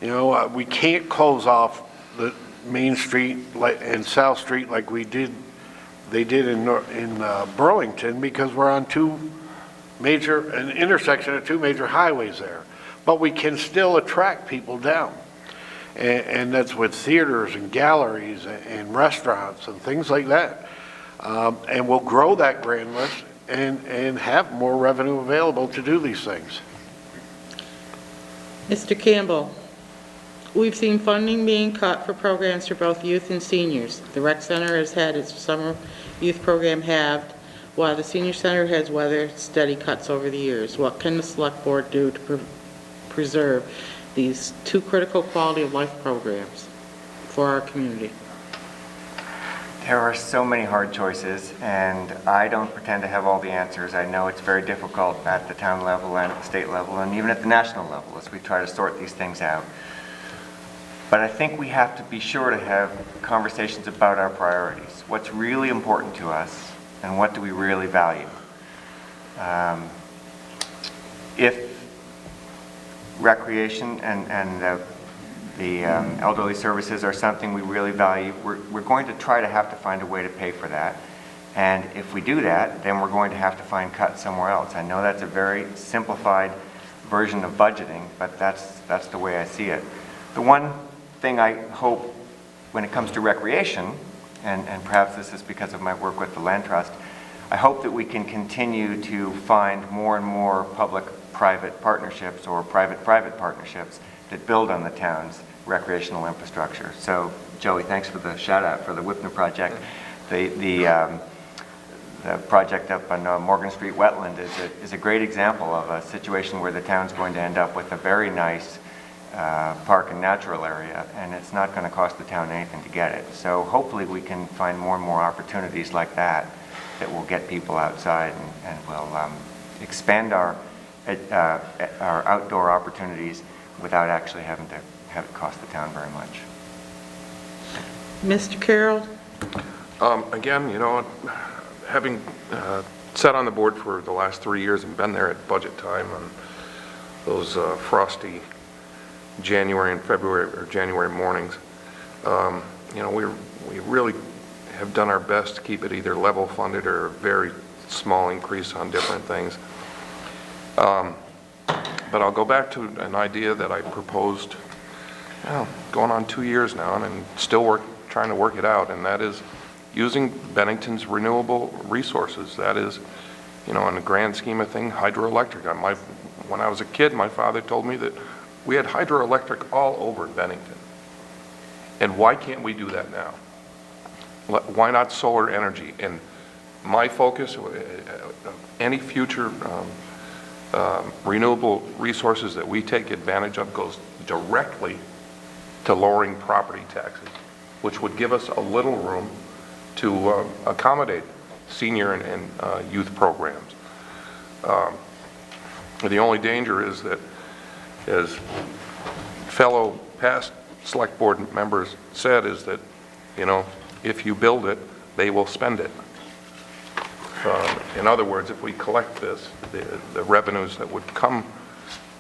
You know, we can't close off the Main Street and South Street like they did in Burlington, because we're on an intersection of two major highways there. But we can still attract people down. And that's with theaters and galleries and restaurants and things like that. And we'll grow that grand list and have more revenue available to do these things. Mr. Campbell, we've seen funding being cut for programs for both youth and seniors. The rec center has had its summer youth program halved, while the senior center has weathered steady cuts over the years. What can the select board do to preserve these two critical quality of life programs for our community? There are so many hard choices, and I don't pretend to have all the answers. I know it's very difficult at the town level and at the state level and even at the national level as we try to sort these things out. But I think we have to be sure to have conversations about our priorities. What's really important to us and what do we really value? If recreation and the elderly services are something we really value, we're going to try to have to find a way to pay for that. And if we do that, then we're going to have to find cuts somewhere else. I know that's a very simplified version of budgeting, but that's the way I see it. The one thing I hope when it comes to recreation, and perhaps this is because of my work with the Land Trust, I hope that we can continue to find more and more public-private partnerships or private-private partnerships that build on the town's recreational infrastructure. So, Joey, thanks for the shout-out for the Whipner project. The project up on Morgan Street Wetland is a great example of a situation where the town's going to end up with a very nice park and natural area, and it's not going to cost the town anything to get it. So hopefully we can find more and more opportunities like that that will get people outside and will expand our outdoor opportunities without actually having to have it cost the town very much. Mr. Carroll? Again, you know, having sat on the board for the last 3 years and been there at budget time on those frosty January and February, or January mornings. You know, we really have done our best to keep it either level funded or a very small increase on different things. But I'll go back to an idea that I proposed, well, going on 2 years now, and I'm still trying to work it out, and that is using Bennington's renewable resources. That is, you know, in the grand scheme of things, hydroelectric. When I was a kid, my father told me that we had hydroelectric all over Bennington. And why can't we do that now? Why not solar energy? And my focus, any future renewable resources that we take advantage of goes directly to lowering property taxes, which would give us a little room to accommodate senior and youth programs. The only danger is that, as fellow past select board members said, is that, you know, if you build it, they will spend it. In other words, if we collect this, the revenues that would come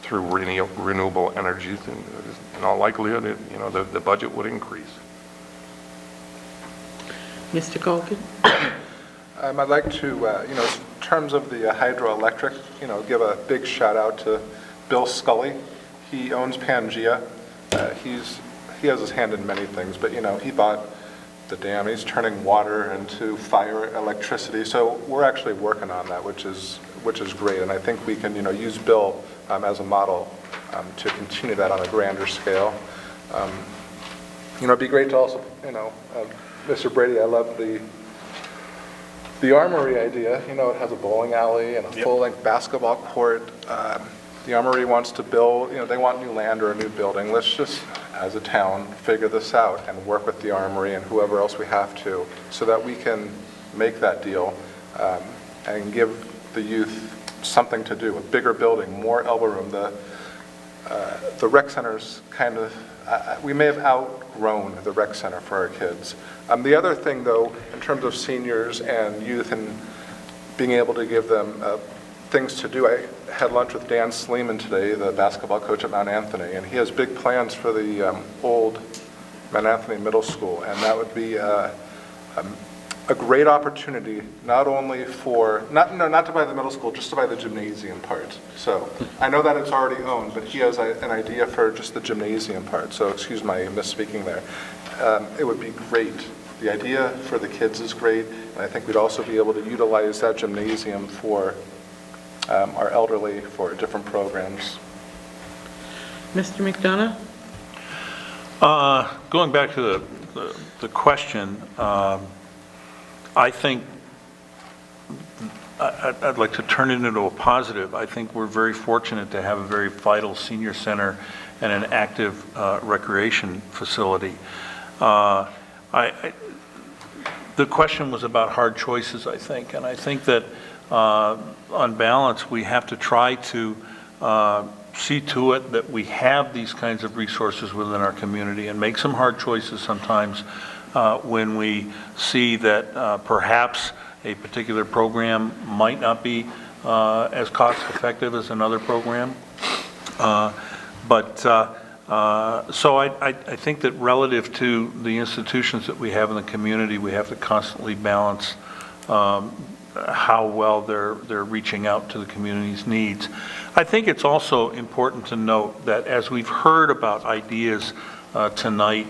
through renewable energies, in all likelihood, you know, the budget would increase. Mr. Colgan? I'd like to, you know, in terms of the hydroelectric, you know, give a big shout out to Bill Scully. He owns Pangea. He has his hand in many things, but, you know, he bought the dam. He's turning water into fire electricity. So we're actually working on that, which is great. And I think we can, you know, use Bill as a model to continue that on a grander scale. You know, it'd be great to also, you know, Mr. Brady, I love the Armory idea. You know, it has a bowling alley and a full-length basketball court. The Armory wants to build, you know, they want new land or a new building. Let's just, as a town, figure this out and work with the Armory and whoever else we have to, so that we can make that deal and give the youth something to do, a bigger building, more elbow room. The rec center's kind of, we may have outgrown the rec center for our kids. The other thing, though, in terms of seniors and youth and being able to give them things to do, I had lunch with Dan Sleeman today, the basketball coach at Mount Anthony, and he has big plans for the old Mount Anthony Middle School, and that would be a great opportunity, not only for, not to buy the middle school, just to buy the gymnasium part. So I know that it's already owned, but he has an idea for just the gymnasium part, so excuse my misspeaking there. It would be great. The idea for the kids is great, and I think we'd also be able to utilize that gymnasium for our elderly, for different programs. Mr. McDonough? Going back to the question, I think I'd like to turn it into a positive. I think we're very fortunate to have a very vital senior center and an active recreation facility. The question was about hard choices, I think, and I think that on balance, we have to try to see to it that we have these kinds of resources within our community and make some hard choices sometimes when we see that perhaps a particular program might not be as cost effective as another program. So I think that relative to the institutions that we have in the community, we have to constantly balance how well they're reaching out to the community's needs. I think it's also important to note that as we've heard about ideas tonight,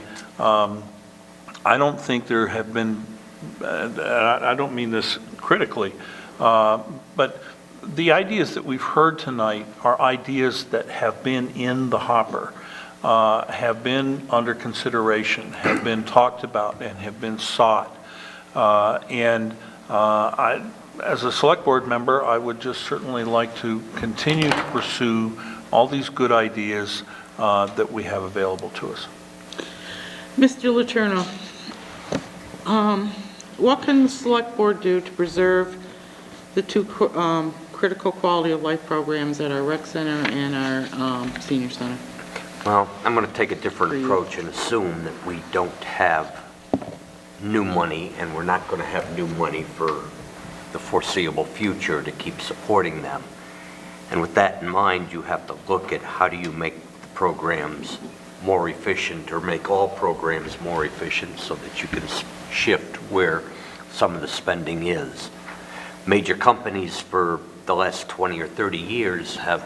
I don't think there have been, I don't mean this critically, but the ideas that we've heard tonight are ideas that have been in the hopper, have been under consideration, have been talked about, and have been sought. As a select board member, I would just certainly like to continue to pursue all these good ideas that we have available to us. Mr. Letourneau, what can the select board do to preserve the two critical quality of life programs at our rec center and our senior center? Well, I'm going to take a different approach and assume that we don't have new money, and we're not going to have new money for the foreseeable future to keep supporting them. And with that in mind, you have to look at how do you make the programs more efficient, or make all programs more efficient so that you can shift where some of the spending is. Major companies for the last 20 or 30 years have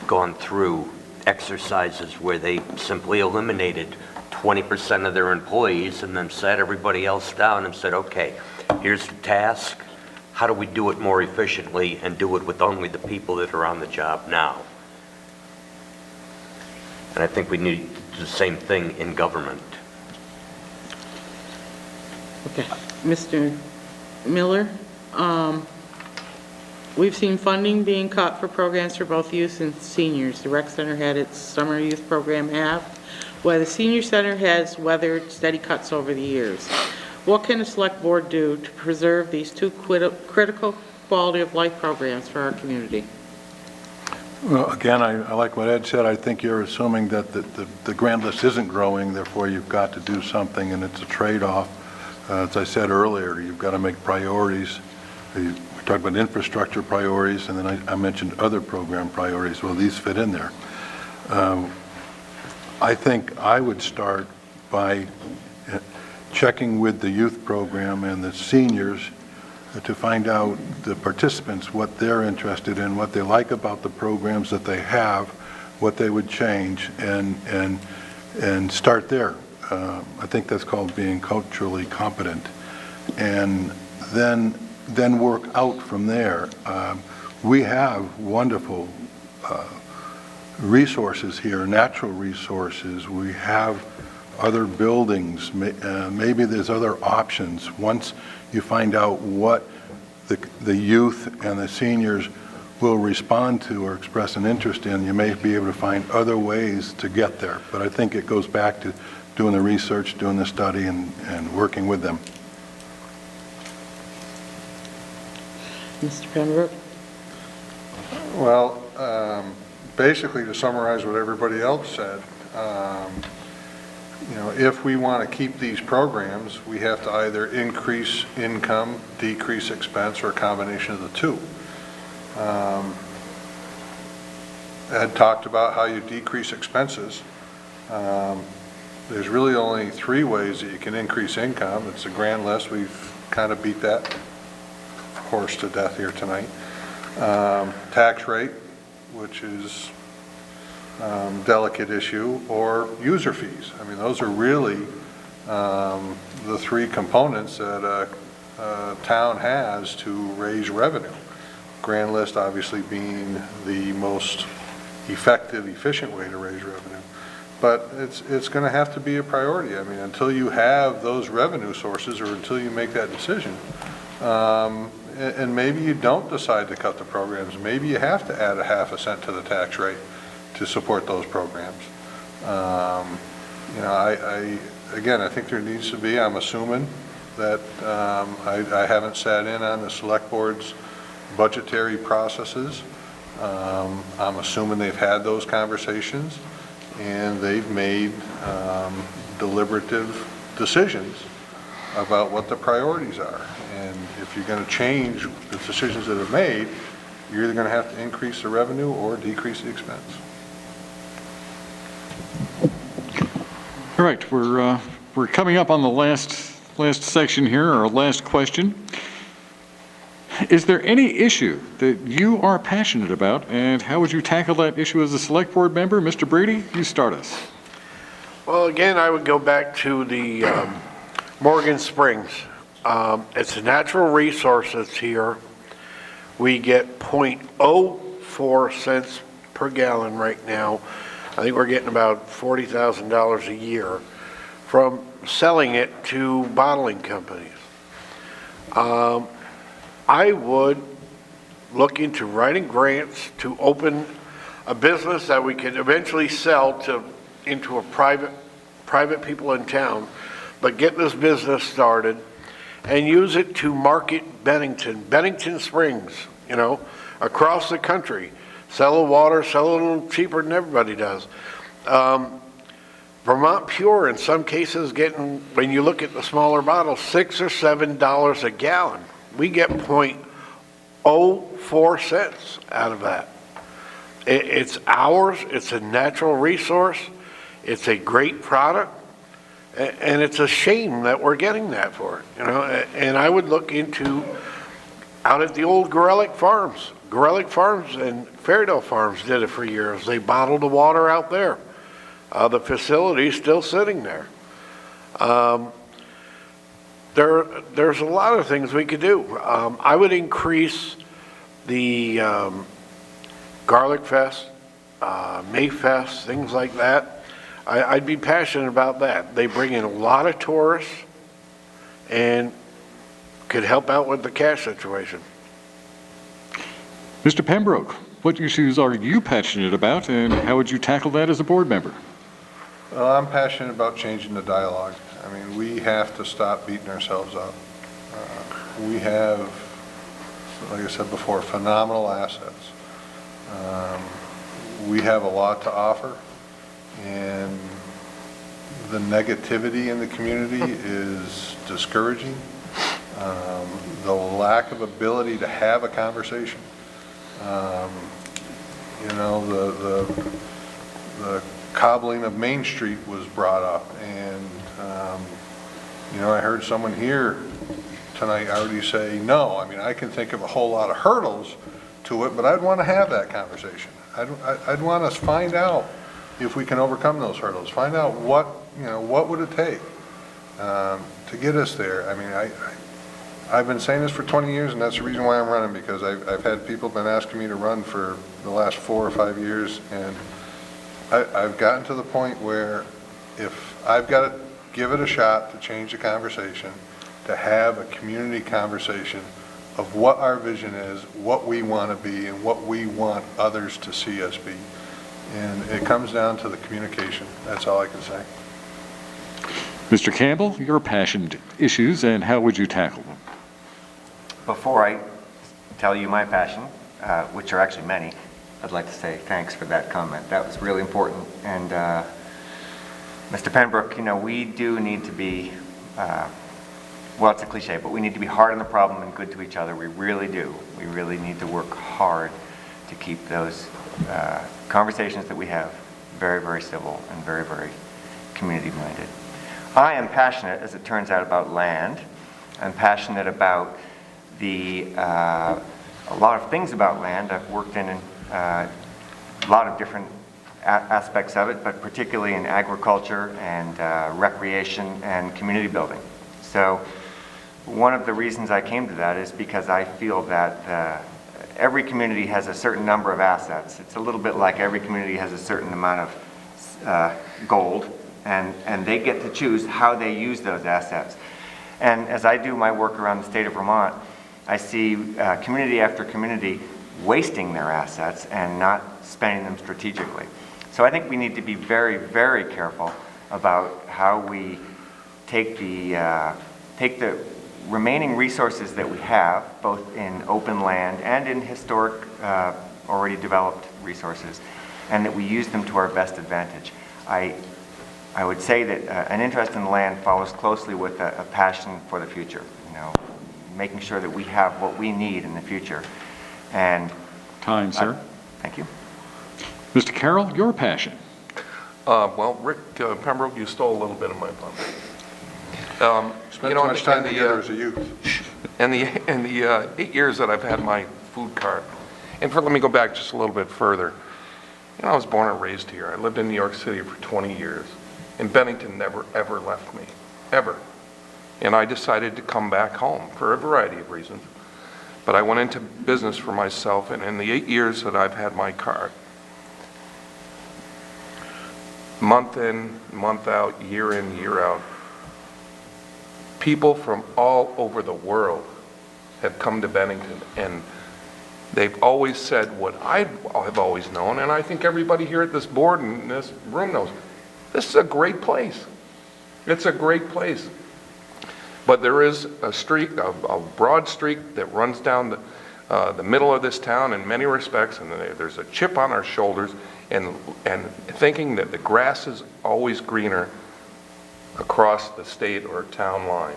gone through exercises where they simply eliminated 20% of their employees and then sat everybody else down and said, okay, here's the task. How do we do it more efficiently and do it with only the people that are on the job now? And I think we need the same thing in government. Okay. Mr. Miller, we've seen funding being cut for programs for both youth and seniors. The rec center had its summer youth program halved, while the senior center has weathered steady cuts over the years. What can the select board do to preserve these two critical quality of life programs for our community? Well, again, I like what Ed said. I think you're assuming that the grant list isn't growing, therefore you've got to do something, and it's a trade-off. As I said earlier, you've got to make priorities. We talked about infrastructure priorities, and then I mentioned other program priorities. Well, these fit in there. I think I would start by checking with the youth program and the seniors to find out the participants, what they're interested in, what they like about the programs that they have, what they would change, and start there. I think that's called being culturally competent. And then work out from there. We have wonderful resources here, natural resources. We have other buildings. Maybe there's other options. Once you find out what the youth and the seniors will respond to or express an interest in, you may be able to find other ways to get there. But I think it goes back to doing the research, doing the study, and working with them. Mr. Pembroke? Well, basically to summarize what everybody else said, if we want to keep these programs, we have to either increase income, decrease expense, or a combination of the two. Ed talked about how you decrease expenses. There's really only three ways that you can increase income. It's a grand list. We've kind of beat that horse to death here tonight. Tax rate, which is delicate issue, or user fees. I mean, those are really the three components that a town has to raise revenue. Grand list obviously being the most effective, efficient way to raise revenue. But it's going to have to be a priority. I mean, until you have those revenue sources, or until you make that decision, and maybe you don't decide to cut the programs. Maybe you have to add a ½ cent to the tax rate to support those programs. Again, I think there needs to be, I'm assuming that I haven't sat in on the select board's budgetary processes. I'm assuming they've had those conversations and they've made deliberative decisions about what the priorities are. And if you're going to change the decisions that are made, you're either going to have to increase the revenue or decrease the expense. All right, we're coming up on the last section here, our last question. Is there any issue that you are passionate about, and how would you tackle that issue as a select board member? Mr. Brady, you start us. Well, again, I would go back to the Morgan Springs. It's a natural resource that's here. We get 0.04 cents per gallon right now. I think we're getting about $40,000 a year from selling it to bottling companies. I would look into writing grants to open a business that we could eventually sell into a private people in town, but get this business started and use it to market Bennington Springs, across the country. Sell the water, sell it a little cheaper than everybody does. Vermont Pure, in some cases, getting, when you look at the smaller bottles, $6 or $7 a gallon. We get 0.04 cents out of that. It's ours, it's a natural resource, it's a great product, and it's a shame that we're getting that for it, you know? And I would look into, out at the old Gorelick Farms. Gorelick Farms and Fairdale Farms did it for years. They bottled the water out there. The facility's still sitting there. There's a lot of things we could do. I would increase the Garlic Fest, May Fest, things like that. I'd be passionate about that. They bring in a lot of tourists and could help out with the cash situation. Mr. Pembroke, what issues are you passionate about, and how would you tackle that as a board member? Well, I'm passionate about changing the dialogue. I mean, we have to stop beating ourselves up. We have, like I said before, phenomenal assets. We have a lot to offer, and the negativity in the community is discouraging. The lack of ability to have a conversation. You know, the cobbling of Main Street was brought up, and you know, I heard someone here tonight already say no. I mean, I can think of a whole lot of hurdles to it, but I'd want to have that conversation. I'd want us to find out if we can overcome those hurdles. Find out what, you know, what would it take to get us there. I mean, I've been saying this for 20 years, and that's the reason why I'm running, because I've had people been asking me to run for the last 4 or 5 years, and I've gotten to the point where if I've got to give it a shot to change the conversation, to have a community conversation of what our vision is, what we want to be, and what we want others to see us be. And it comes down to the communication. That's all I can say. Mr. Campbell, your passion issues, and how would you tackle them? Before I tell you my passion, which are actually many, I'd like to say thanks for that comment. That was really important. And Mr. Pembroke, you know, we do need to be, well, it's a cliche, but we need to be hard on the problem and good to each other. We really do. We really need to work hard to keep those conversations that we have very, very civil and very, very community-minded. I am passionate, as it turns out, about land. I'm passionate about a lot of things about land. I've worked in a lot of different aspects of it, but particularly in agriculture and recreation and community building. So one of the reasons I came to that is because I feel that every community has a certain number of assets. It's a little bit like every community has a certain amount of gold, and they get to choose how they use those assets. And as I do my work around the state of Vermont, I see community after community wasting their assets and not spending them strategically. So I think we need to be very, very careful about how we take the remaining resources that we have, both in open land and in historic, already developed resources, and that we use them to our best advantage. I would say that an interest in land follows closely with a passion for the future, you know, making sure that we have what we need in the future. And Time, sir. Thank you. Mr. Carroll, your passion. Well, Rick Pembroke, you stole a little bit of my thunder. Spent too much time together as a youth. In the 8 years that I've had my food cart, and let me go back just a little bit further. You know, I was born and raised here. I lived in New York City for 20 years, and Bennington never, ever left me, ever. And I decided to come back home for a variety of reasons. But I went into business for myself, and in the 8 years that I've had my cart, month in, month out, year in, year out, people from all over the world have come to Bennington, and they've always said what I have always known, and I think everybody here at this board and in this room knows, this is a great place. It's a great place. But there is a streak, a broad streak that runs down the middle of this town in many respects, and there's a chip on our shoulders, and thinking that the grass is always greener across the state or town line.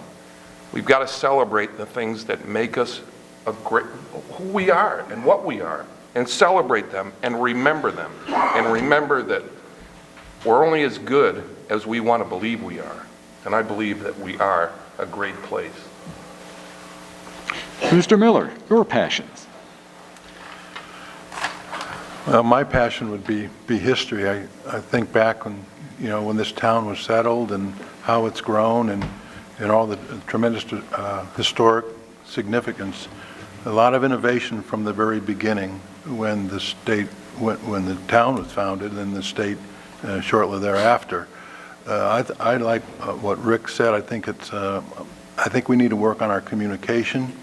We've got to celebrate the things that make us who we are and what we are. and celebrate them and remember them. And remember that we're only as good as we want to believe we are. And I believe that we are a great place. Mr. Miller, your passions. Well, my passion would be history. I think back when, when this town was settled and how it's grown and all the tremendous historic significance. A lot of innovation from the very beginning when the state, when the town was founded and the state shortly thereafter. I like what Rick said. I think we need to work on our communication.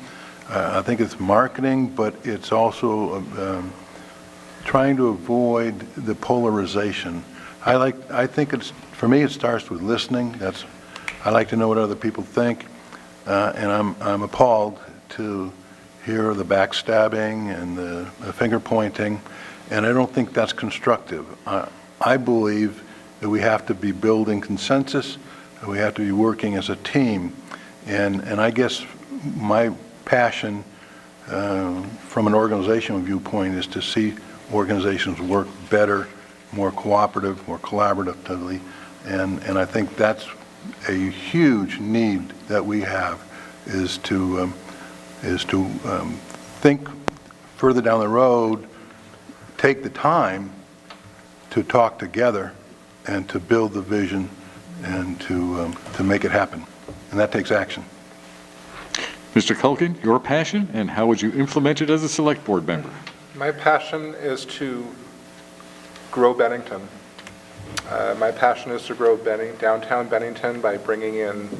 I think it's marketing, but it's also trying to avoid the polarization. I think for me, it starts with listening. I like to know what other people think, and I'm appalled to hear the backstabbing and the finger pointing, and I don't think that's constructive. I believe that we have to be building consensus, and we have to be working as a team, and I guess my passion from an organizational viewpoint is to see organizations work better, more cooperative, more collaboratively, and I think that's a huge need that we have is to think further down the road, take the time to talk together and to build the vision and to make it happen, and that takes action. Mr. Culkin, your passion, and how would you implement it as a select board member? My passion is to grow Bennington. My passion is to grow downtown Bennington by bringing in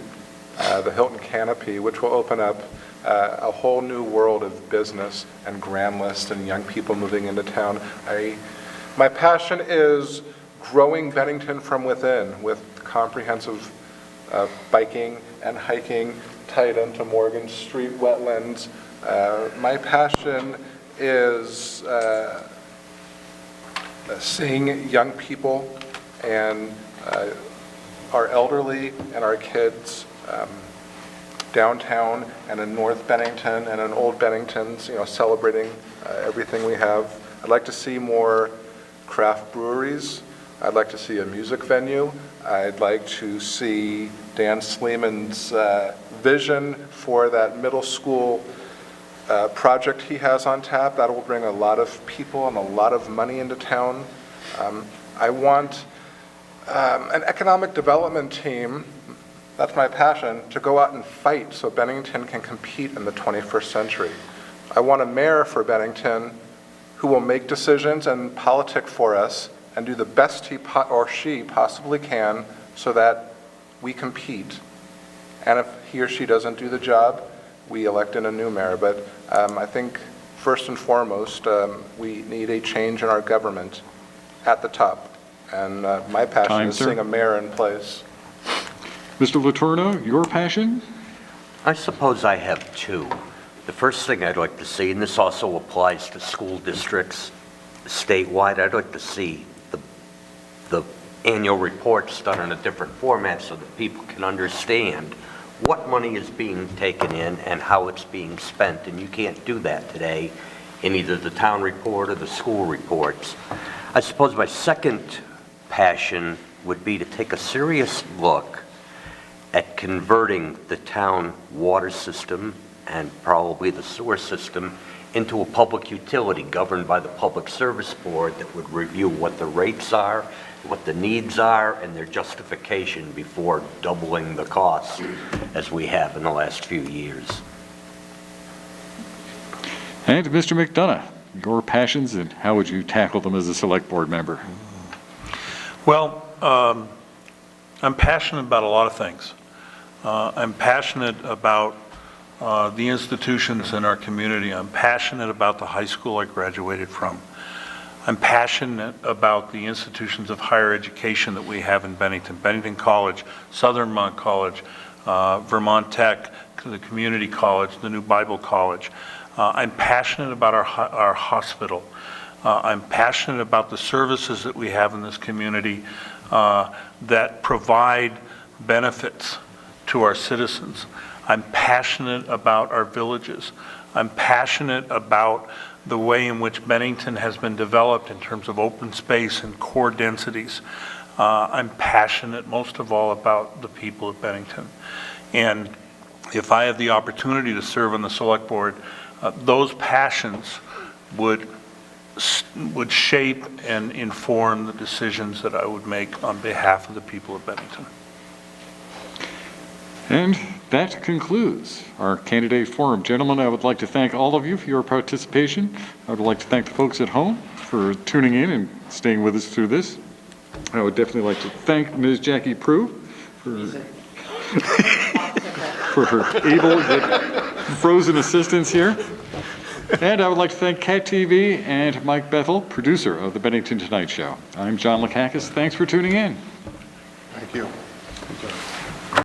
the Hilton Canopy, which will open up a whole new world of business and grand list and young people moving into town. My passion is growing Bennington from within with comprehensive biking and hiking tied into Morgan Street wetlands. My passion is seeing young people and our elderly and our kids downtown and in North Bennington and in Old Bennington, celebrating everything we have. I'd like to see more craft breweries. I'd like to see a music venue. I'd like to see Dan Sleeman's vision for that middle school project he has on tap. That will bring a lot of people and a lot of money into town. I want an economic development team, that's my passion, to go out and fight so Bennington can compete in the 21st century. I want a mayor for Bennington who will make decisions and politic for us and do the best he or she possibly can so that we compete. And if he or she doesn't do the job, we elect in a new mayor. But I think first and foremost, we need a change in our government at the top. And my passion is seeing a mayor in place. Mr. Letourneau, your passion? I suppose I have two. The first thing I'd like to see, and this also applies to school districts statewide, I'd like to see the annual reports done in a different format so that people can understand what money is being taken in and how it's being spent, and you can't do that today in either the town report or the school reports. I suppose my second passion would be to take a serious look at converting the town water system and probably the sewer system into a public utility governed by the Public Service Board that would review what the rates are, what the needs are, and their justification before doubling the cost as we have in the last few years. And Mr. McDonough, your passions and how would you tackle them as a select board member? Well, I'm passionate about a lot of things. I'm passionate about the institutions in our community. I'm passionate about the high school I graduated from. I'm passionate about the institutions of higher education that we have in Bennington. Bennington College, Southern Vermont College, Vermont Tech, the community college, the new Bible College. I'm passionate about our hospital. I'm passionate about the services that we have in this community that provide benefits to our citizens. I'm passionate about our villages. I'm passionate about the way in which Bennington has been developed in terms of open space and core densities. I'm passionate most of all about the people of Bennington. And if I have the opportunity to serve on the select board, those passions would shape and inform the decisions that I would make on behalf of the people of Bennington. And that concludes our candidate forum. Gentlemen, I would like to thank all of you for your participation. I would like to thank the folks at home for tuning in and staying with us through this. I would definitely like to thank Ms. Jackie Prue for her able yet frozen assistance here. And I would like to thank Cat TV and Mike Bethel, producer of the Bennington Tonight Show. I'm John Lakakis. Thanks for tuning in. Thank you.